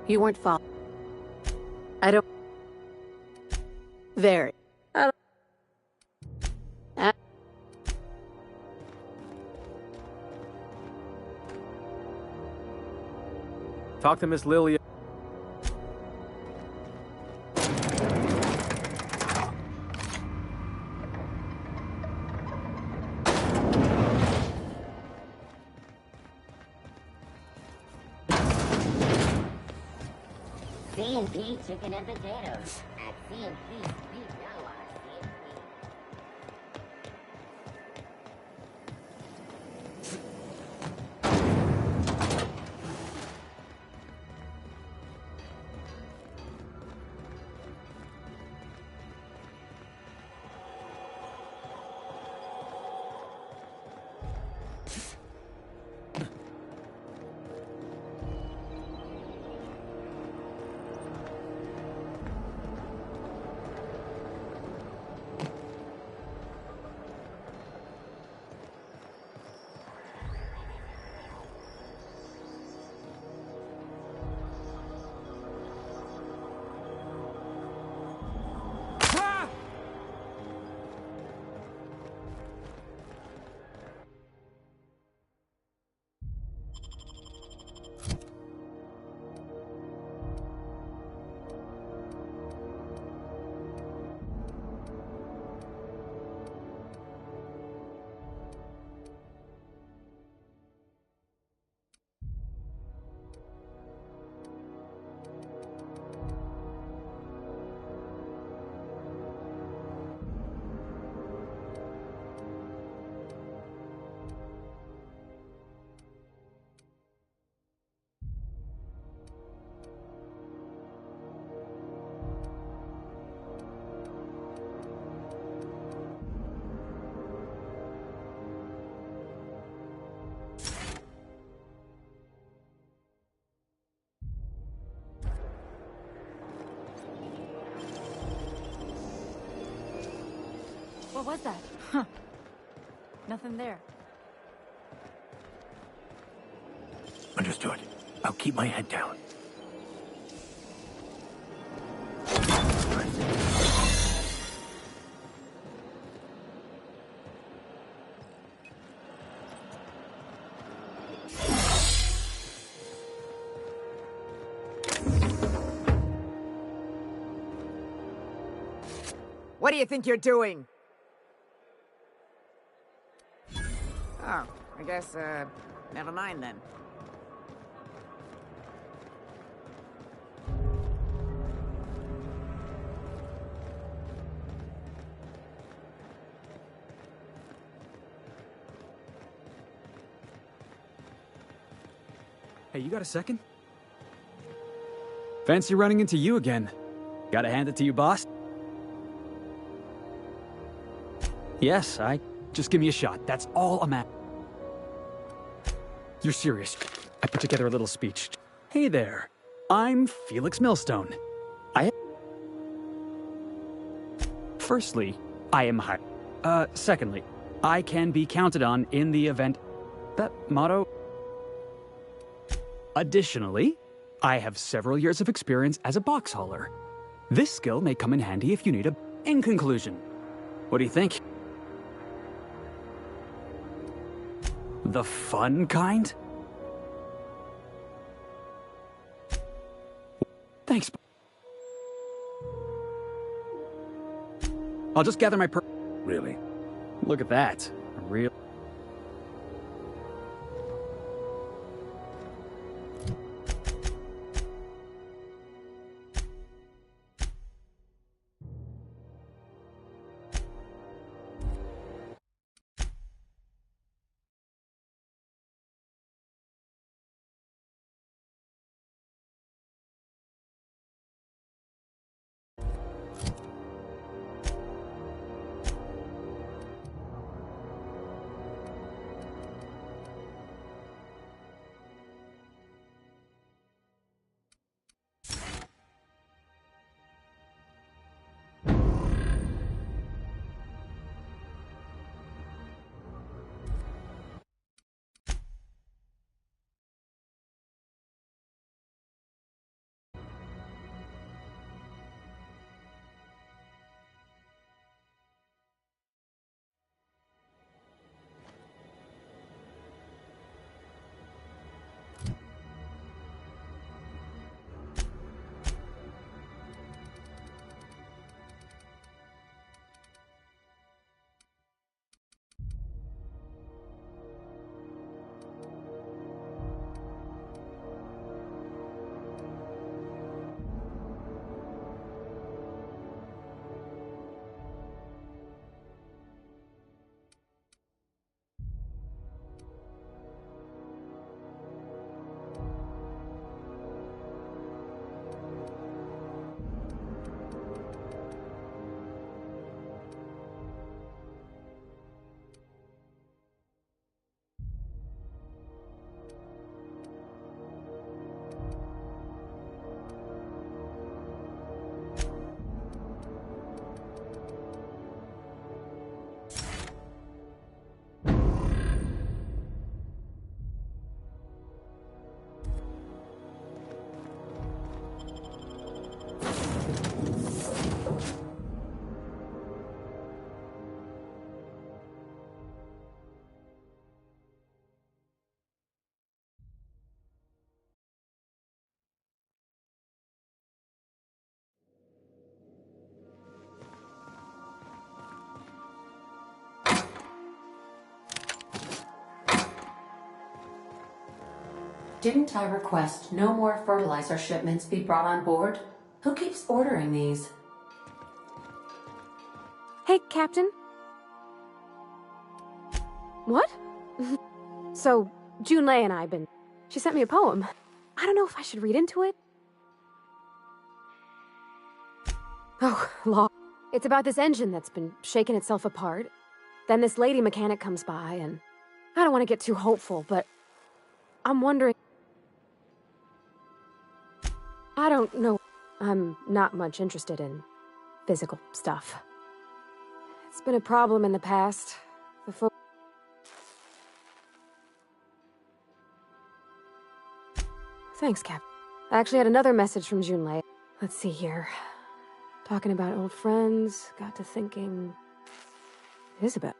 You weren't followed. I don't... Very. I don't... Talk to Miss Lilia. C&P chicken and potatoes. At C&P, we know our C&P. What was that? Huh. Nothing there. Understood. I'll keep my head down. What do you think you're doing? Oh, I guess, never mind then. Hey, you got a second? Fancy running into you again. Gotta hand it to you, boss. Yes, just give me a shot. That's all I'm at. You're serious. I put together a little speech. Hey there. I'm Felix Millstone. Firstly, I am hired. Secondly, I can be counted on in the event. That motto. Additionally, I have several years of experience as a box hauler. This skill may come in handy if you need a... In conclusion, what do you think? The fun kind? Thanks. I'll just gather my Really? Look at that. A real... Didn't I request no more fertilizer shipments be brought on board? Who keeps ordering these? Hey, Captain. What? So, Junlei and I have been... She sent me a poem. I don't know if I should read into it. Oh, law. It's about this engine that's been shaking itself apart. Then this lady mechanic comes by, and I don't want to get too hopeful, but I'm wondering... I don't know. I'm not much interested in physical stuff. It's been a problem in the past. Before... Thanks, Cap. I actually had another message from Junlei. Let's see here. Talking about old friends, got to thinking... Isabel.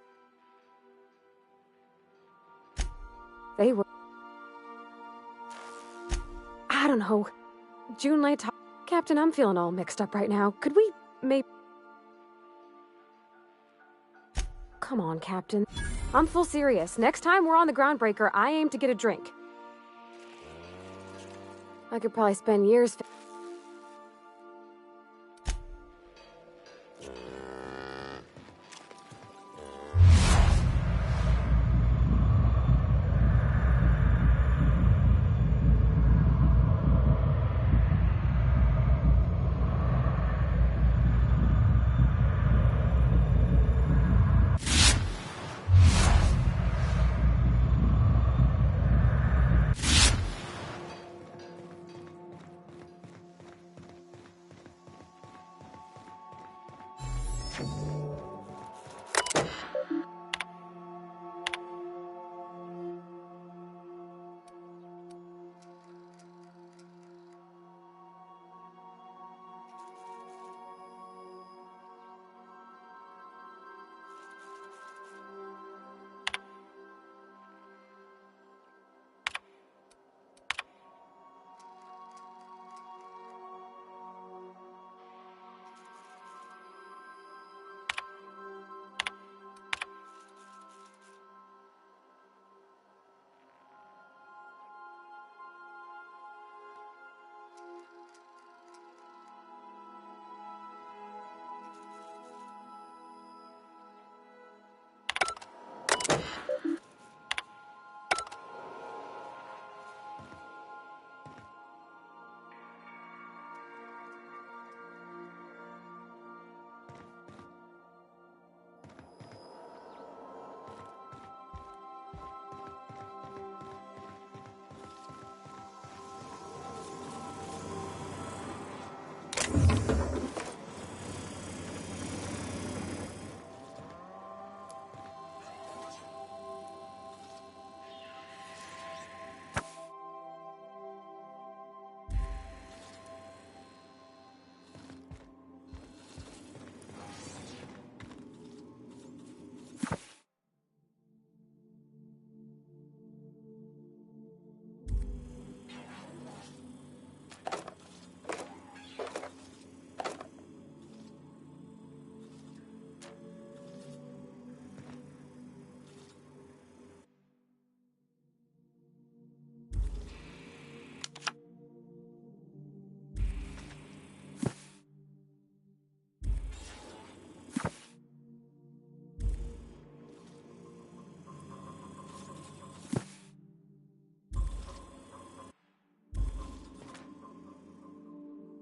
They were... I don't know. Junlei Captain, I'm feeling all mixed up right now. Could we maybe... Come on, Captain. I'm full serious. Next time we're on the Groundbreaker, I aim to get a drink. I could probably spend years...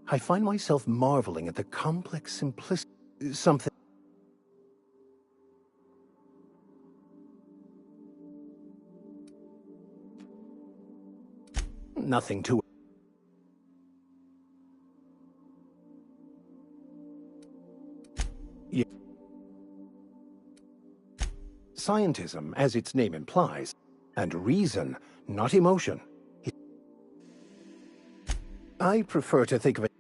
I find myself marveling at the complex simplicity. Something. Nothing to it. Yeah. Scientism, as its name implies, and reason, not emotion. I prefer to think of it.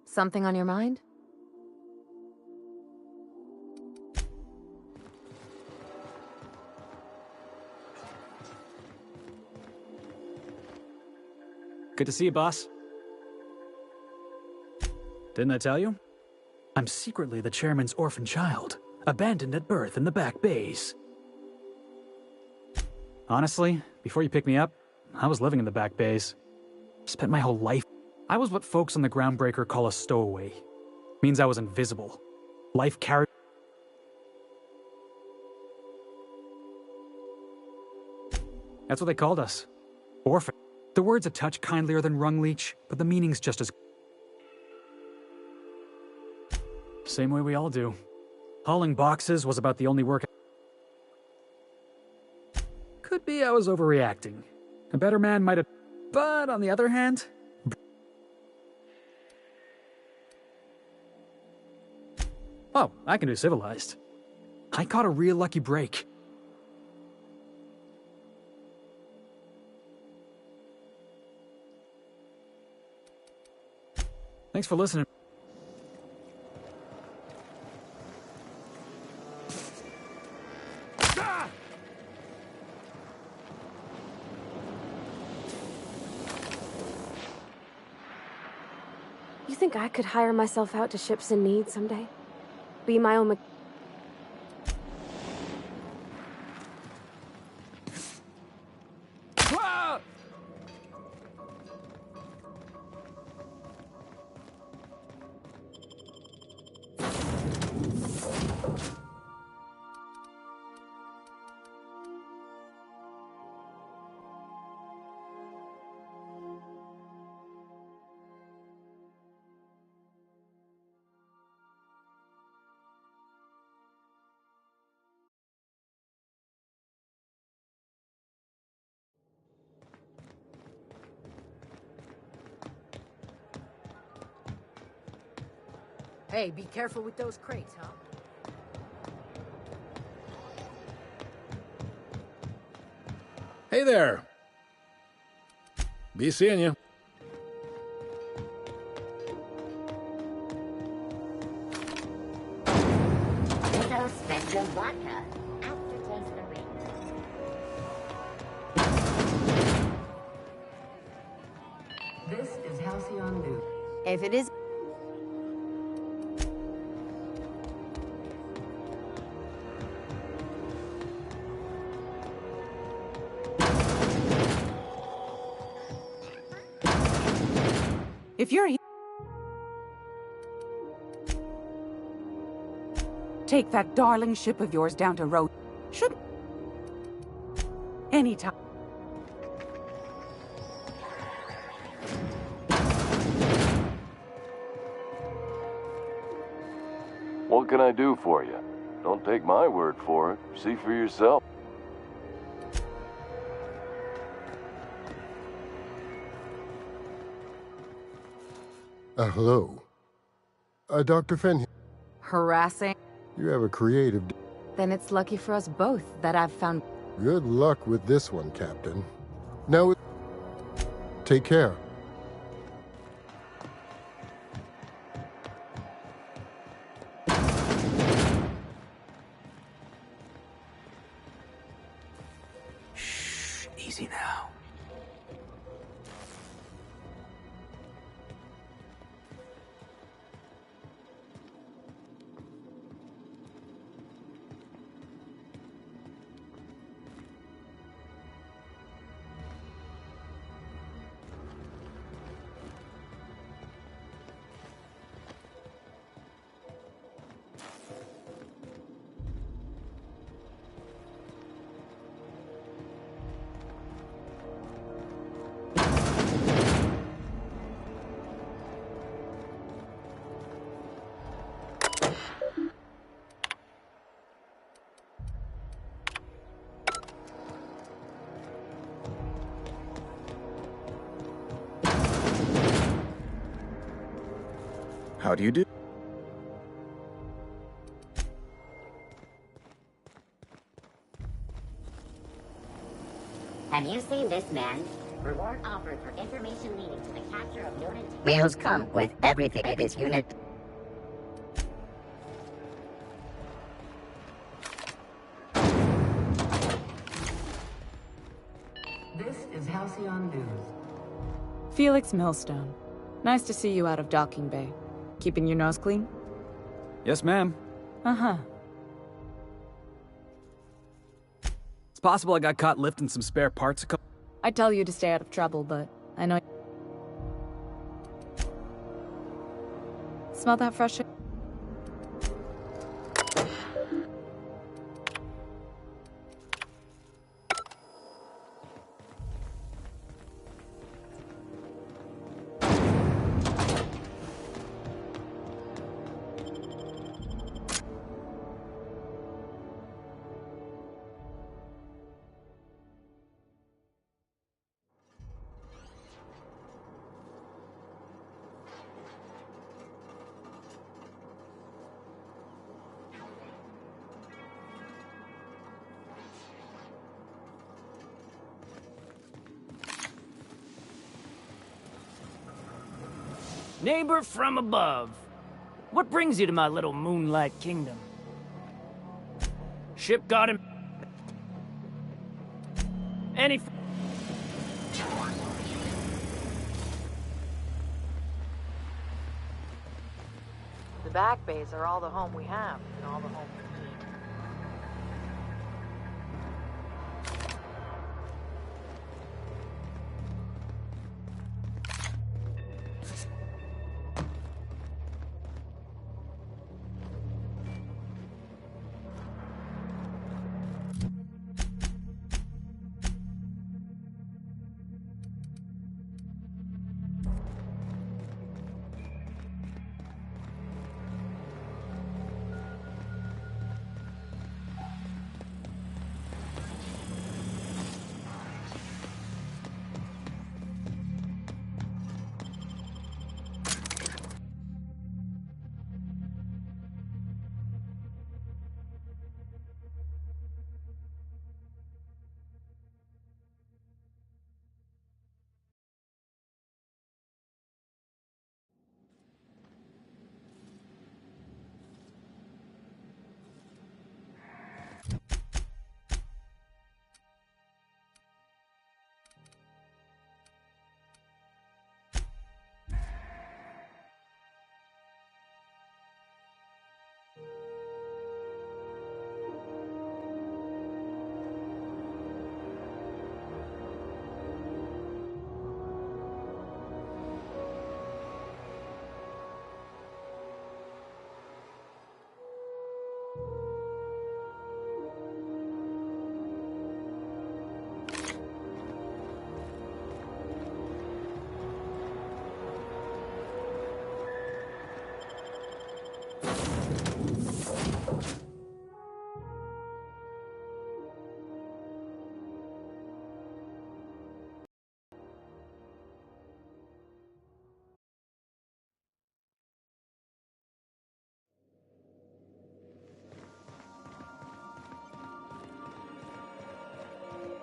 Something on your mind? Good to see you, boss. Didn't I tell you? I'm secretly the chairman's orphan child, abandoned at birth in the back bays. Honestly, before you picked me up, I was living in the back bays. Spent my whole life. I was what folks on the Groundbreaker call a stowaway. Means I was invisible. Life carried. That's what they called us. Orphan. The word's a touch kindlier than Rungleech, but the meaning's just as... Same way we all do. Hauling boxes was about the only work... Could be I was overreacting. A better man might have... But on the other hand... Oh, I can do civilized. I caught a real lucky break. Thanks for listening. You think I could hire myself out to ships in need someday? Be my own Hey, be careful with those crates, huh? Hey there. Be seeing you. Little Spectrum Vodka. Aftertaste the ring. This is Halcyon News. If it is... If you're here, take that darling ship of yours down to Rose. Should anytime. What can I do for you? Don't take my word for it. See for yourself. Hello. Dr. Fenn. Harassing? You have a creative... Then it's lucky for us both that I've found... Good luck with this one, Captain. Now, take care. Shh, easy now. How do you do? Have you seen this man? Reward offered for information leading to the capture of noted... Wheels come with everything in this unit. This is Halcyon News. Felix Millstone. Nice to see you out of docking bay. Keeping your nose clean? Yes, ma'am. Uh-huh. It's possible I got caught lifting some spare parts I'd tell you to stay out of trouble, but I know... Smell that fresh air? Neighbor from above. What brings you to my little moonlight kingdom? Ship got him. Any... The back bays are all the home we have, and all the home we keep.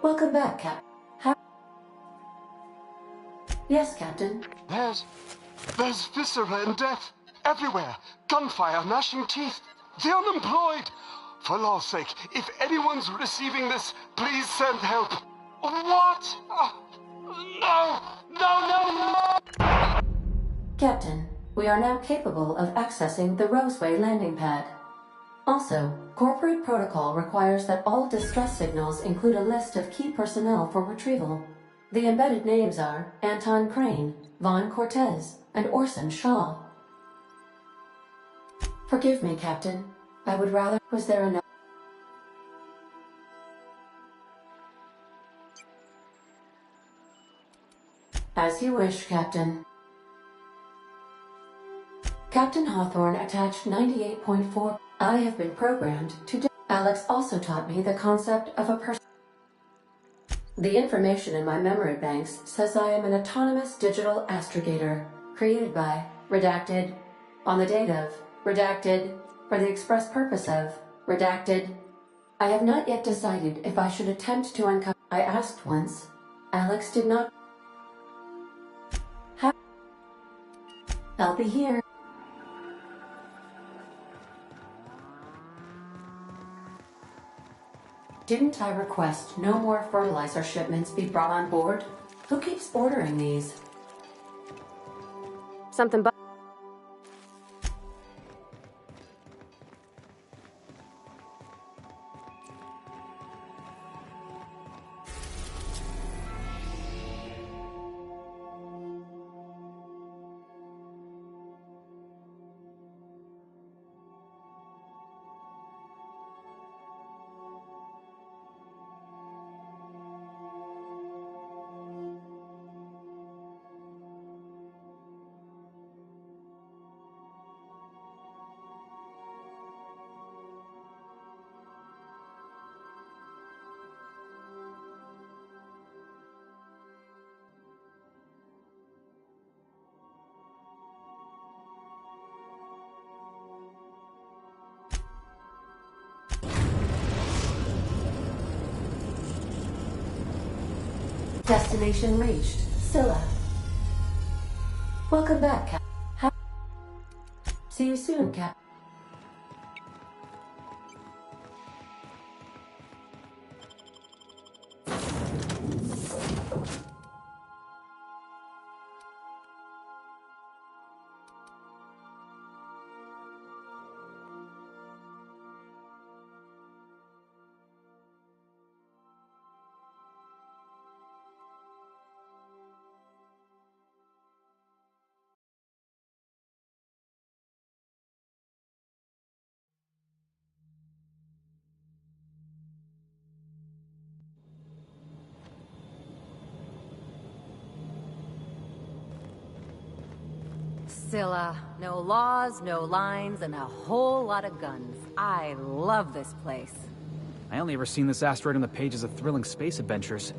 Welcome back, Cap. Yes, Captain. There's viscera and death everywhere. Gunfire, gnashing teeth. The unemployed. For law's sake, if anyone's receiving this, please send help. What? No! Captain, we are now capable of accessing the Roseway landing pad. Also, corporate protocol requires that all distress signals include a list of key personnel for retrieval. The embedded names are Anton Crane, Vaughn Cortez, and Orson Shaw. Forgive me, Captain. I would rather... Was there enough... As you wish, Captain. Captain Hawthorne attached 98.4. I have been programmed to... Alex also taught me the concept of a person. The information in my memory banks says I am an autonomous digital astrogator, created by, redacted, On the date of, redacted, for the express purpose of, redacted. I have not yet decided if I should attempt to uncover. I asked once. Alex did not. I'll be here. Didn't I request no more fertilizer shipments be brought on board? Who keeps ordering these? Something but. Destination reached. Scylla. Welcome back, Cap. See you soon, Cap. Scylla. No laws, no lines, and a whole lot of guns. I love this place. I only ever seen this asteroid in the pages of thrilling space adventures.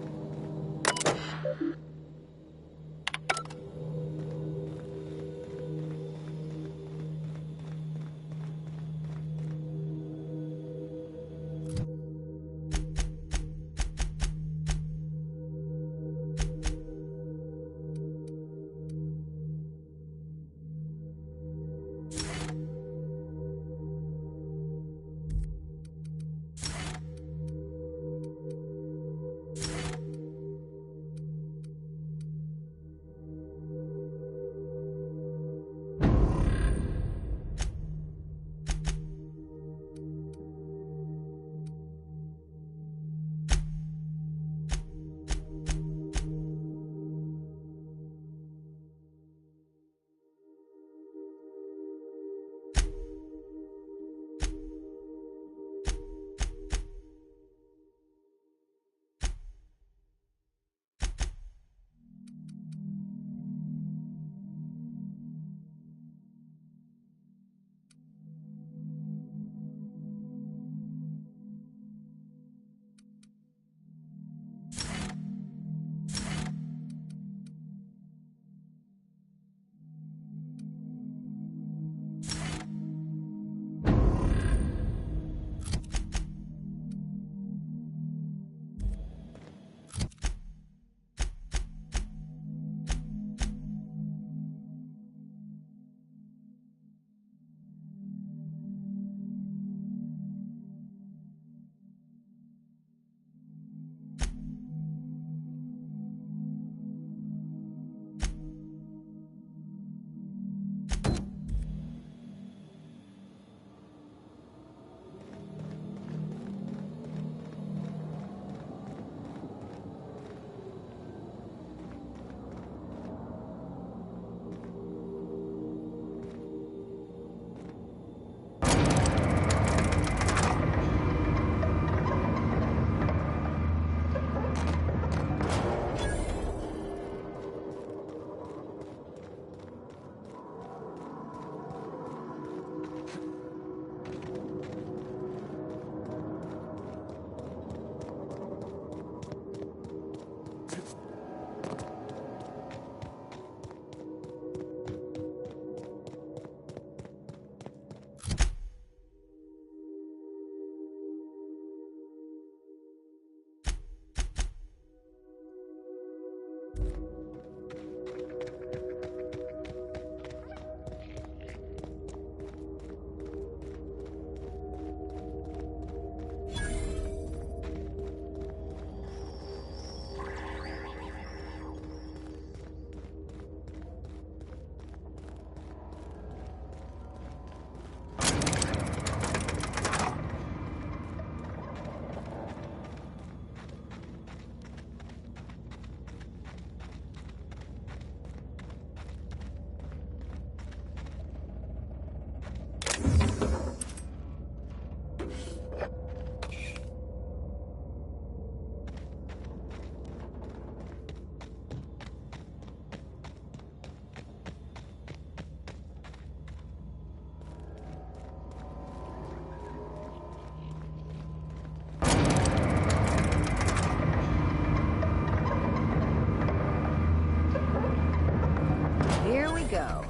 Here we go.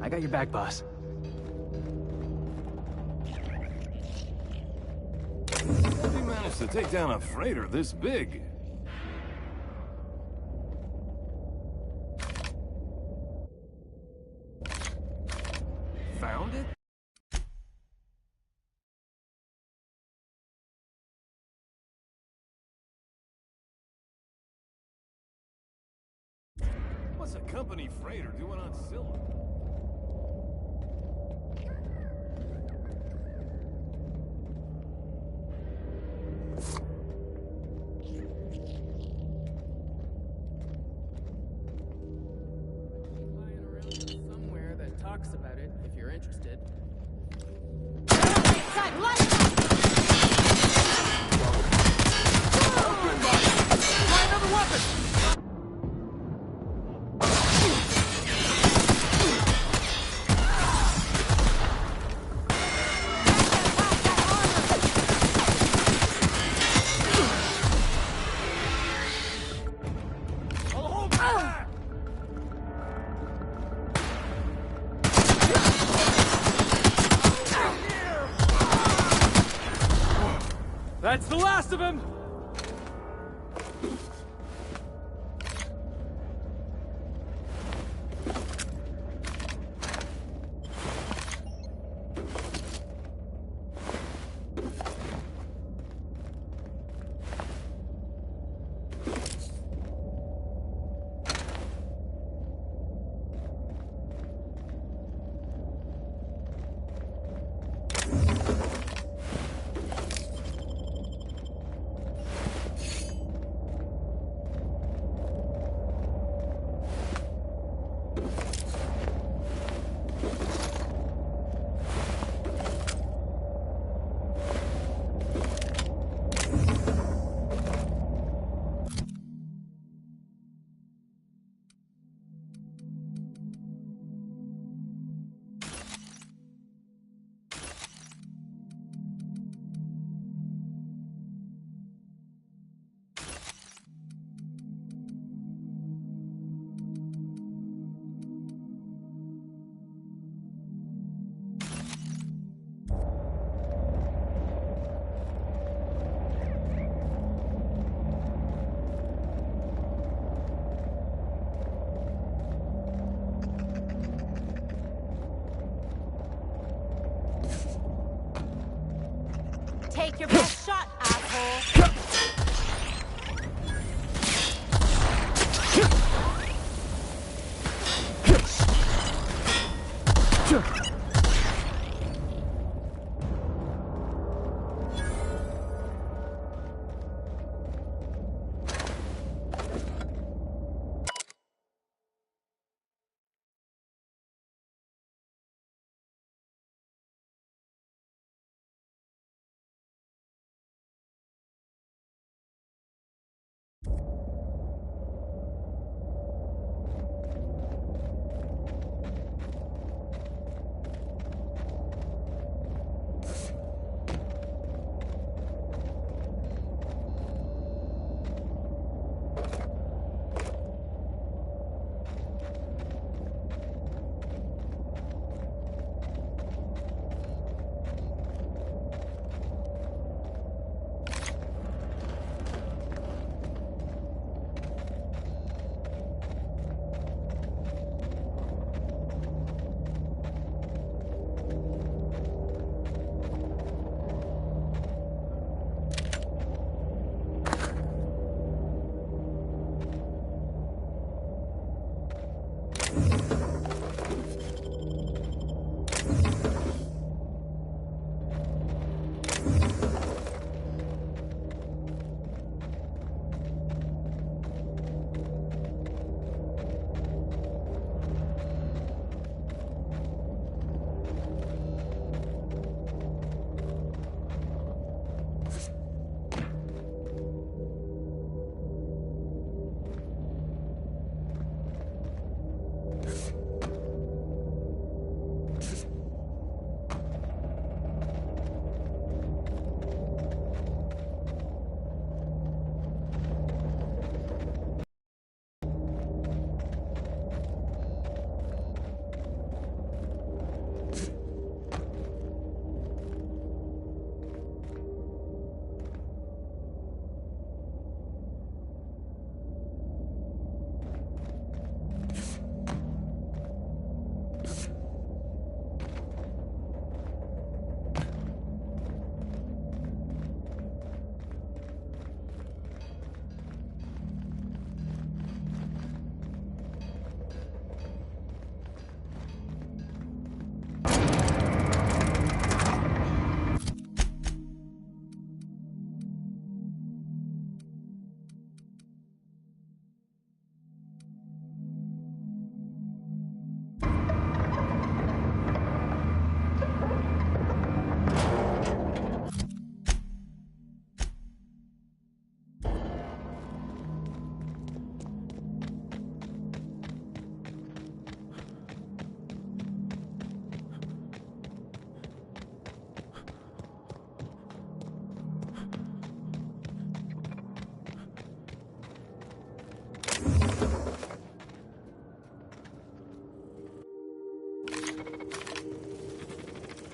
I got your back, boss. You managed to take down a freighter this big. Found it? What's a company freighter doing on Scylla? Somewhere that talks about it, if you're interested. That's the last of him! Take your best shot, asshole.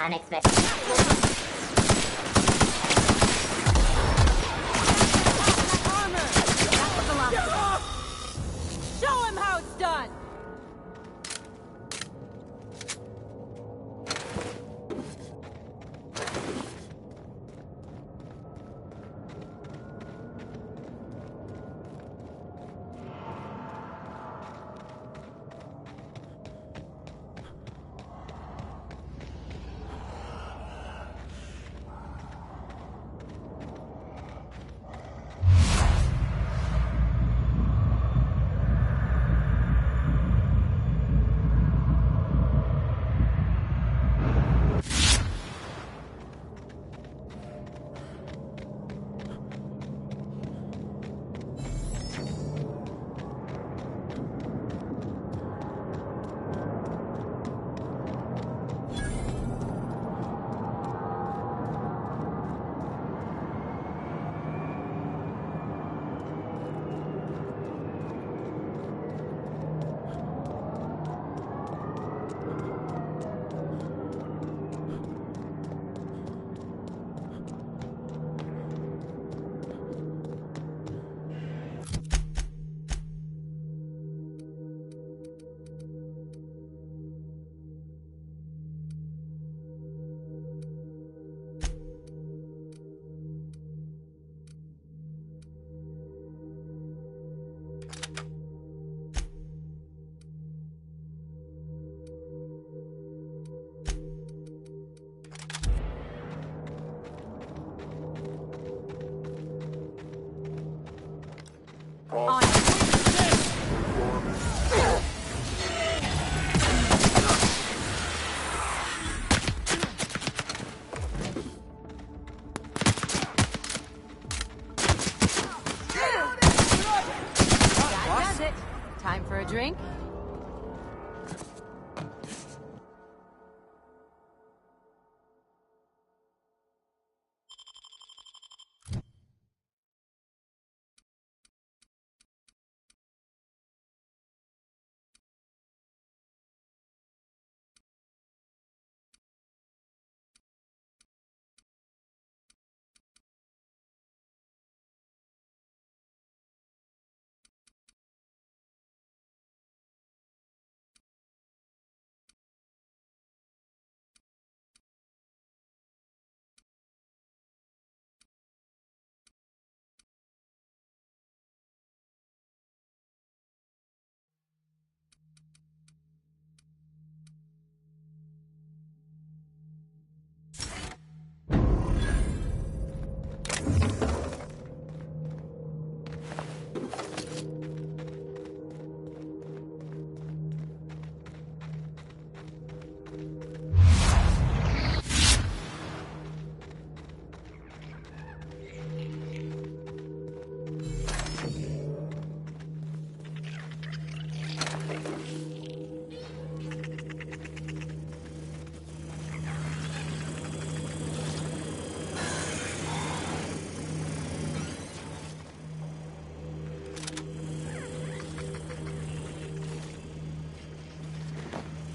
unexpected. Show him how it's done! Time for a drink?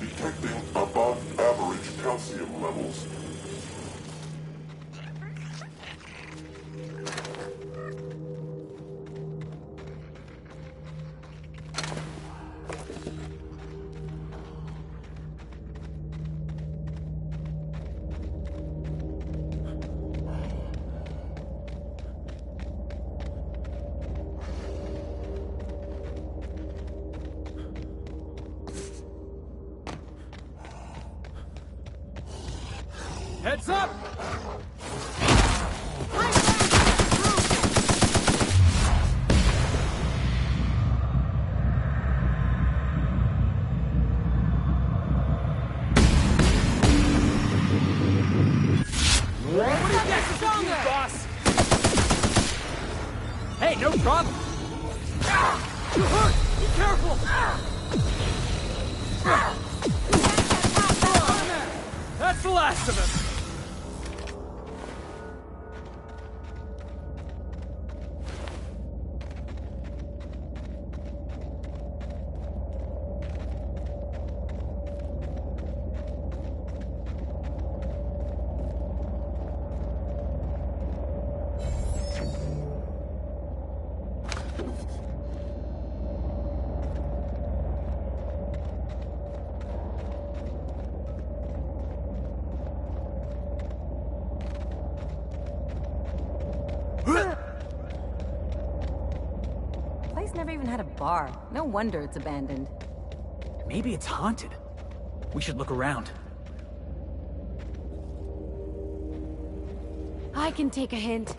Detecting above average calcium levels. Heads up! Boss! Hey, no problem! You hurt! Be careful! That's the last of him! never even had a bar. No wonder it's abandoned. Maybe it's haunted. We should look around. I can take a hint.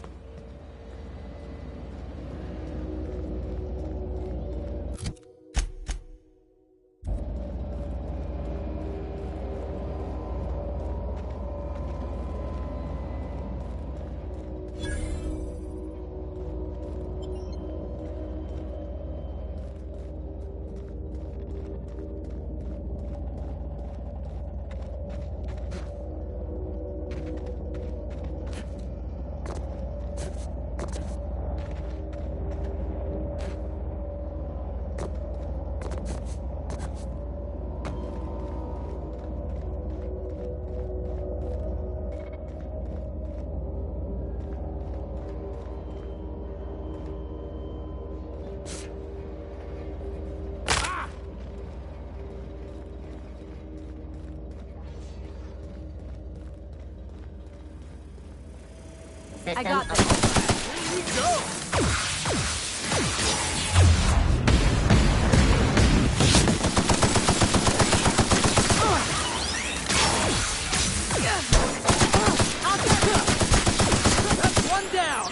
System I got this. Here we go! That's one down!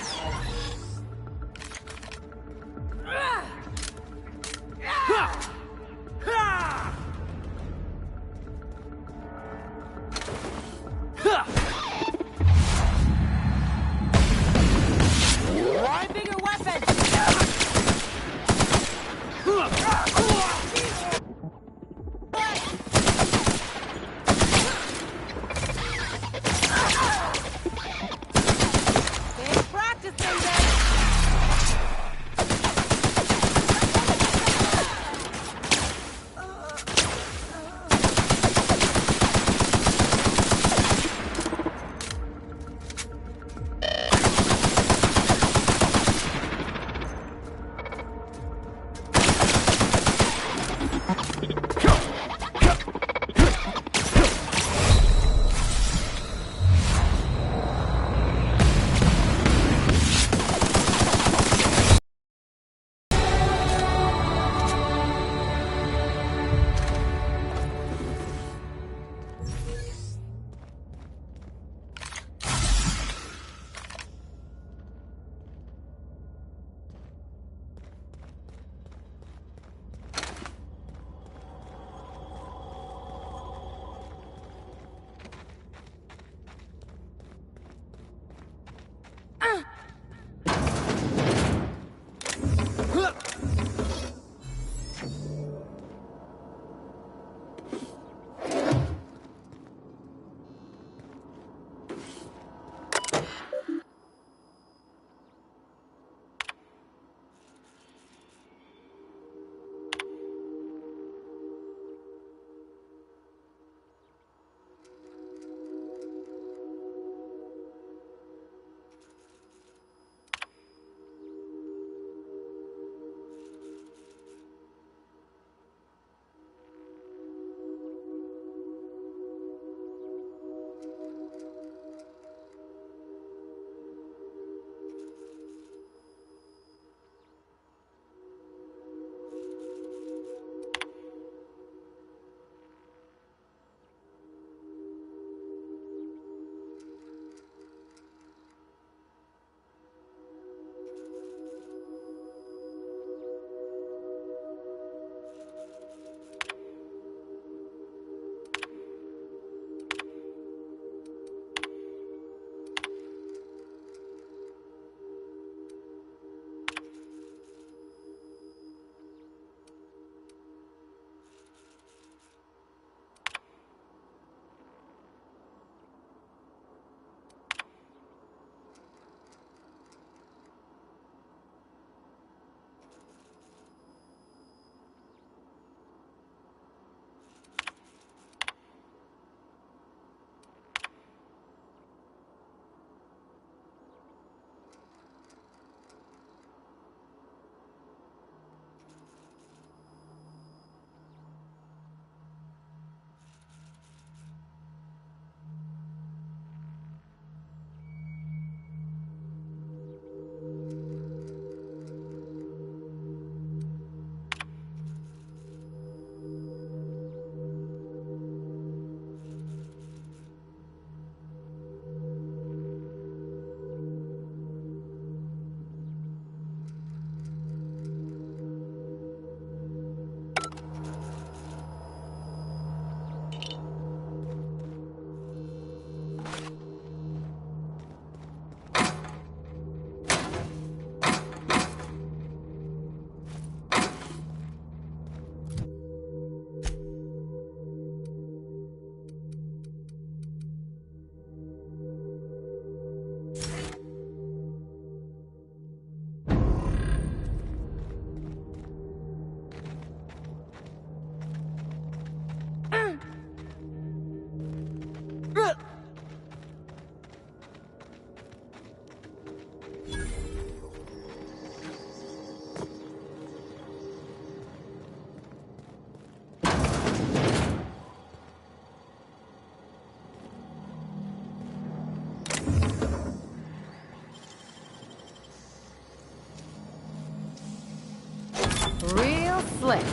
Try bigger weapons! Real slick.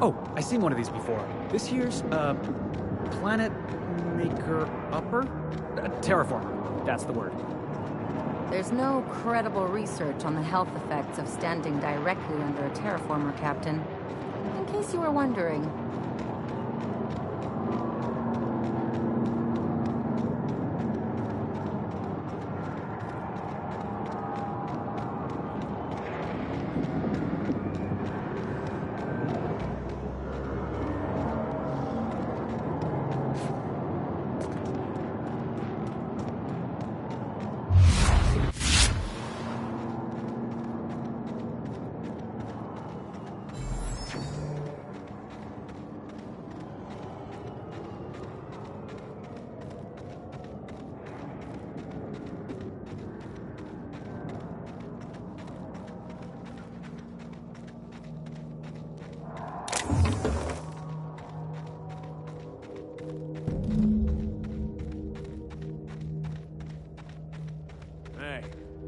Oh, I seen one of these before. This here's, Planet Maker Upper? Terraformer, that's the word. There's no credible research on the health effects of standing directly under a terraformer, Captain. In case you were wondering.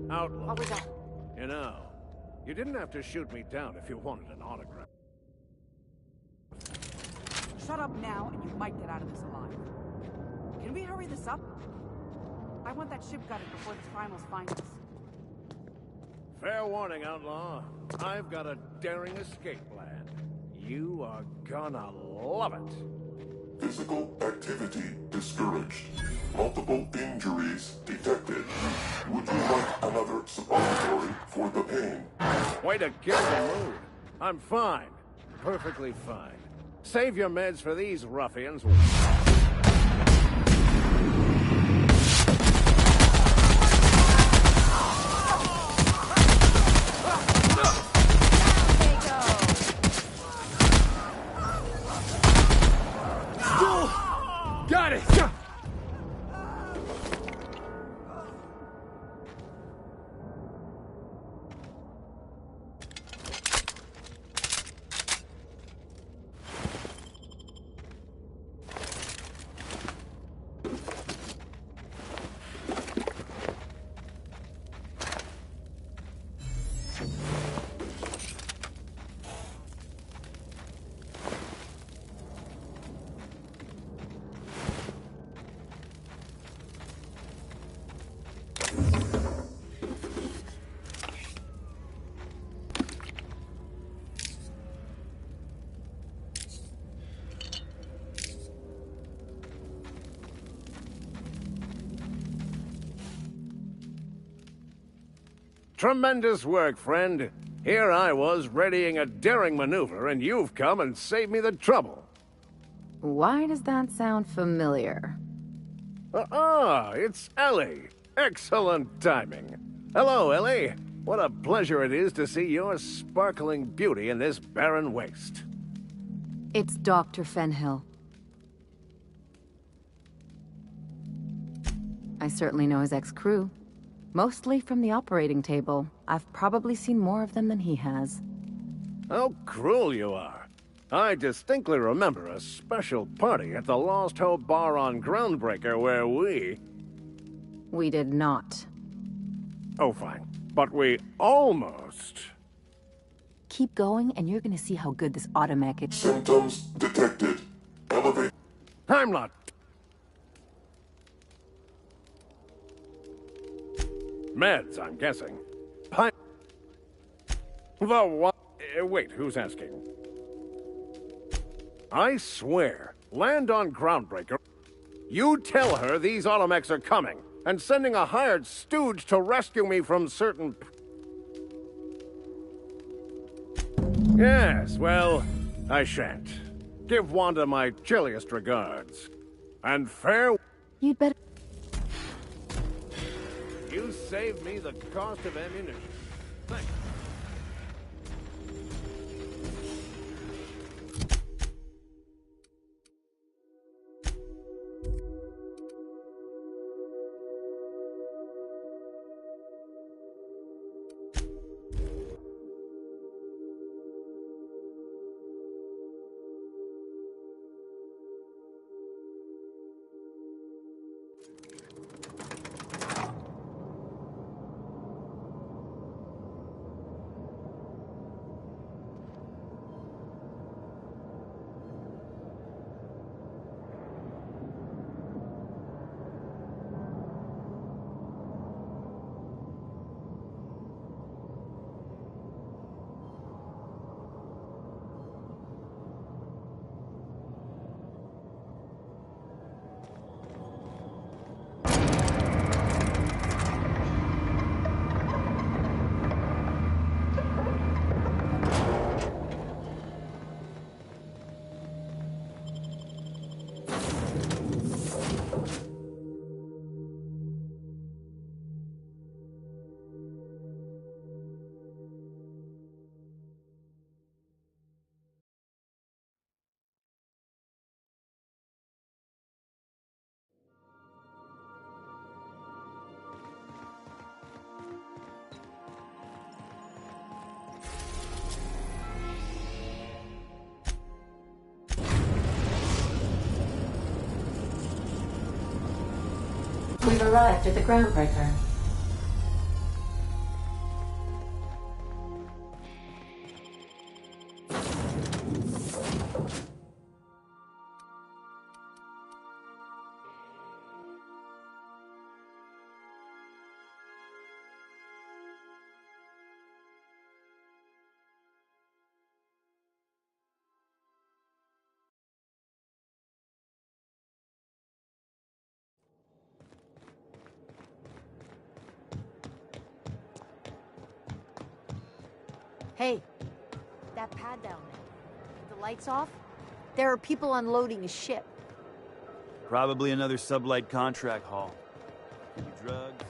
Outlaw. What was that? You know, you didn't have to shoot me down if you wanted an autograph. Shut up now, and you might get out of this alive. Can we hurry this up? I want that ship gutted before the primals find us. Fair warning, Outlaw. I've got a daring escape plan. You are gonna love it. Physical activity discouraged. Multiple injuries detected. Would you like another suppository for the pain? Way to kill the mood. I'm fine. Perfectly fine. Save your meds for these ruffians. Got it! Tremendous work, friend. Here I was readying a daring maneuver, and you've come and saved me the trouble. Why does that sound familiar? It's Ellie. Excellent timing. Hello, Ellie. What a pleasure it is to see your sparkling beauty in this barren waste. It's Dr. Fenhill. certainly know his ex-crew. Mostly from the operating table. I've probably seen more of them than he has. How cruel you are. I distinctly remember a special party at the Lost Hope Bar on Groundbreaker where We did not. Oh, fine. But we almost... Keep going, and you're gonna see how good this automech is. Symptoms detected. Elevate. I'm not... Meds, I'm guessing. The what? Wait, who's asking? I swear, land on Groundbreaker. You tell her these automechs are coming, and sending a hired stooge to rescue me from certain... Yes, well, I shan't. Give Wanda my chilliest regards. And fair... You'd better... You saved me the cost of ammunition. Thanks. We've arrived at the Groundbreaker. Hey, that pad down there. The lights off? There are people unloading a ship. Probably another sublight contract haul. Could be drugs.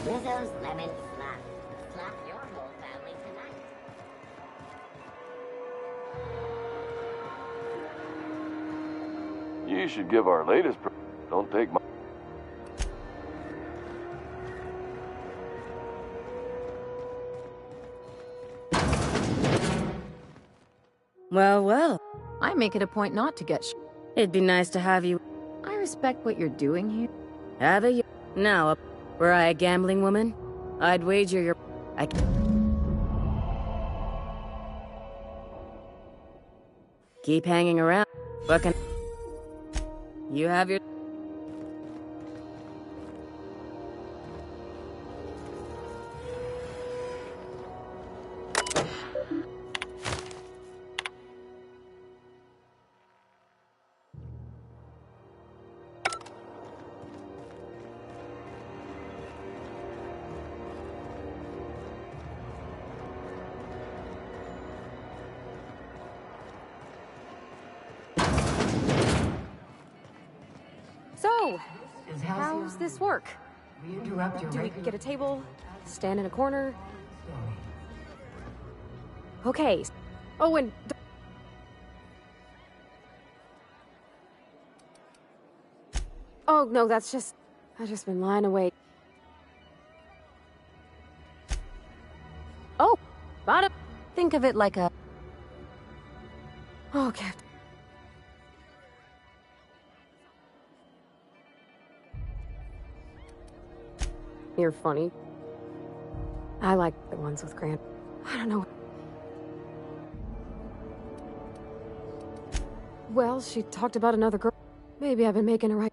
Rizzo's Lemon Slap. Slap your whole family tonight. You should give our latest... Don't take my... Well, well. I make it a point not to get It'd be nice to have you. I respect what you're doing here. Have you? Now, were I a gambling woman, I'd wager your... Keep hanging around. Fucking... You have your... So, how's this work? We interrupt your Do we regular get a table, stand in a corner? Okay. Oh, and... Oh, no, that's just... I've just been lying awake. Oh, bottom. Think of it like a... Oh, Captain. You're funny. I like the ones with Grant. I don't know. Well, she talked about another girl. Maybe I've been making it right.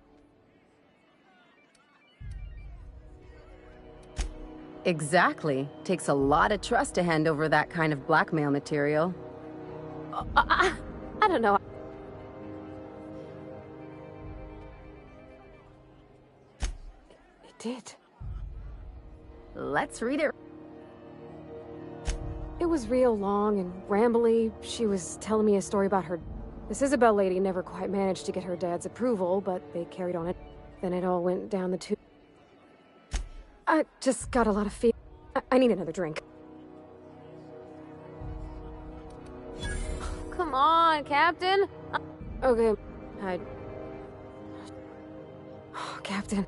Exactly. Takes a lot of trust to hand over that kind of blackmail material. I don't know. It did. Let's read it. It was real long and rambly. She was telling me a story about her... This Isabel lady never quite managed to get her dad's approval, but they carried on it. Then it all went down the tube. I just got a lot of fear. I need another drink. Come on, Captain. Okay, Oh, Captain.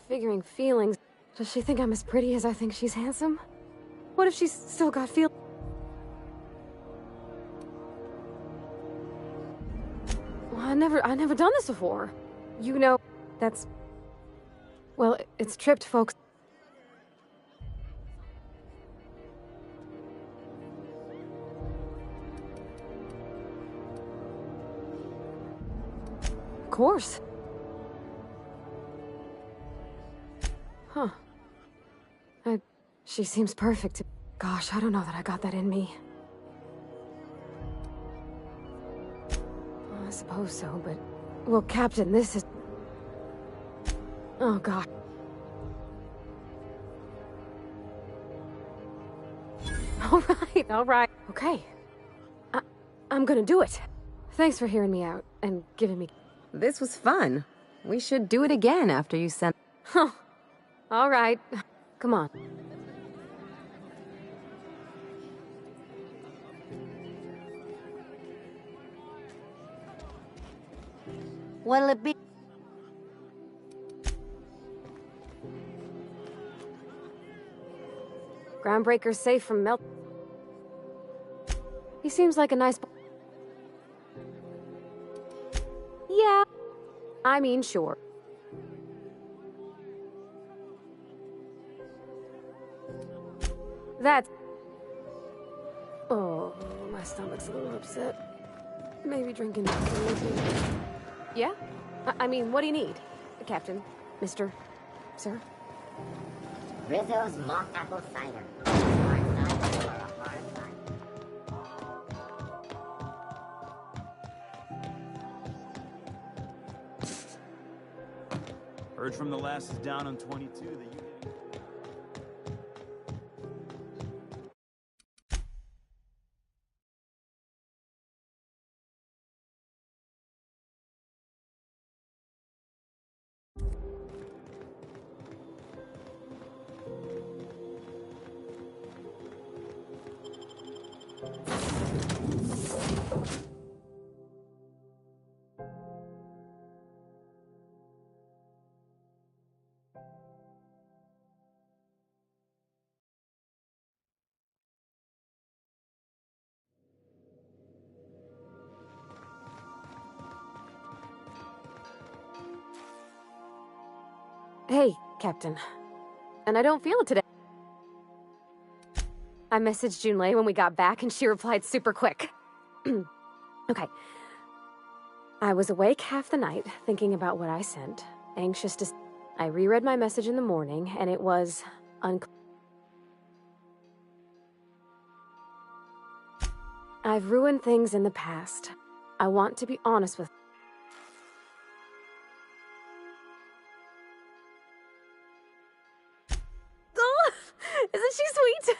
Figuring feelings. Does she think I'm as pretty as I think she's handsome? What if she's still got feelings? Well, I never done this before. You know, that's... Well, it's tripped, folks. Of course. Huh. She seems perfect. Gosh, I don't know that I got that in me. I suppose so, but... Well, Captain, this is... Oh, God. All right. Okay. I'm gonna do it. Thanks for hearing me out and giving me... This was fun. We should do it again after you sent... Huh. All right. Come on. What'll it be? Groundbreaker's safe from melt. He seems like a nice... Yeah. I mean, sure. That's... Oh, my stomach's a little upset. Maybe drinking... Yeah? I mean, what do you need, Captain? Mr. Sir? Rizzo's mock apple cider. Hard cider for a hard cider. Heard from the lasses down on 22 that you... Hey, Captain. And I don't feel it today. I messaged Junlei when we got back, and she replied super quick. Okay. I was awake half the night, thinking about what I sent, anxious to... I reread my message in the morning, and it was... I've ruined things in the past. I want to be honest with... Isn't she sweet?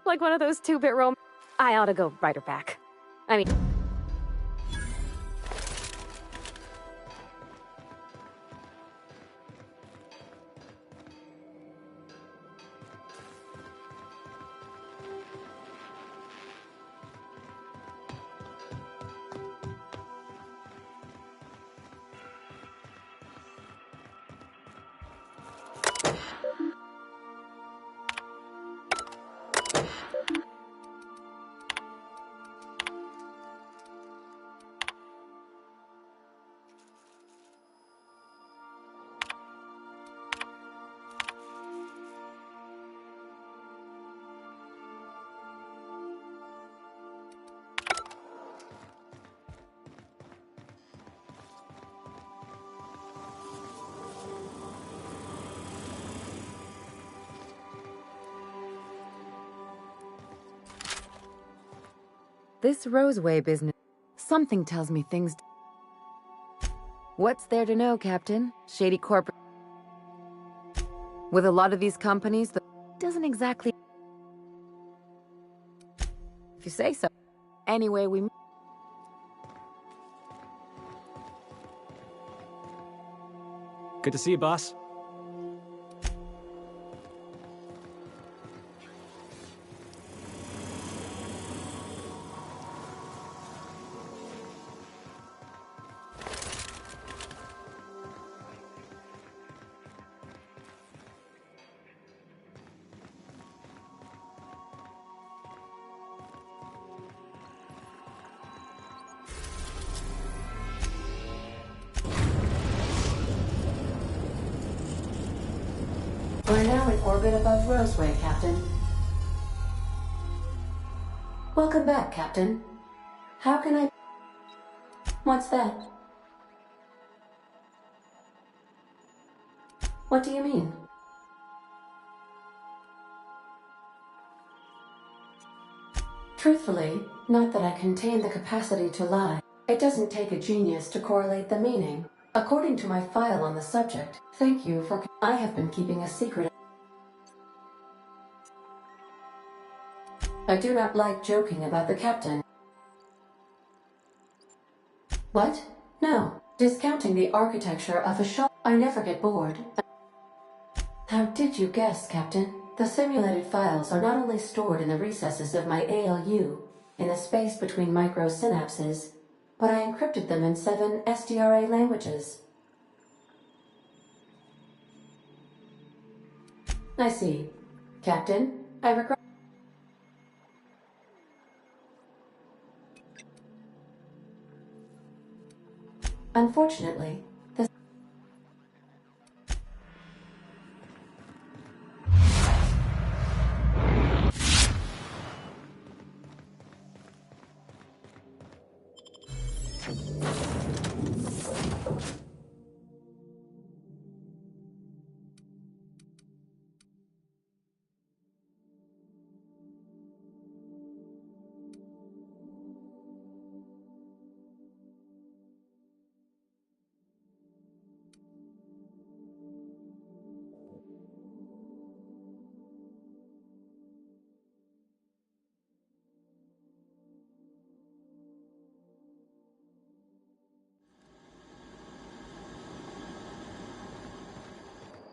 Like one of those two-bit rom... I ought to go write her back. I mean... This Roseway business... Something tells me things... What's there to know, Captain? Shady corporate... With a lot of these companies, the... doesn't exactly... If you say so. Anyway, we... Good to see you, boss. We're now in orbit above Roseway, Captain. Welcome back, Captain. How can I... What's that? What do you mean? Truthfully, not that I contain the capacity to lie. It doesn't take a genius to correlate the meaning. According to my file on the subject, thank you for... I have been keeping a secret. I do not like joking about the captain. What? No. Discounting the architecture of a shop. I never get bored. How did you guess, Captain? The simulated files are not only stored in the recesses of my ALU, in the space between microsynapses, but I encrypted them in 7 SDRA languages. I see. Captain, I regret... Unfortunately, the...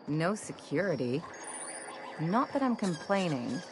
No security. Not that I'm complaining.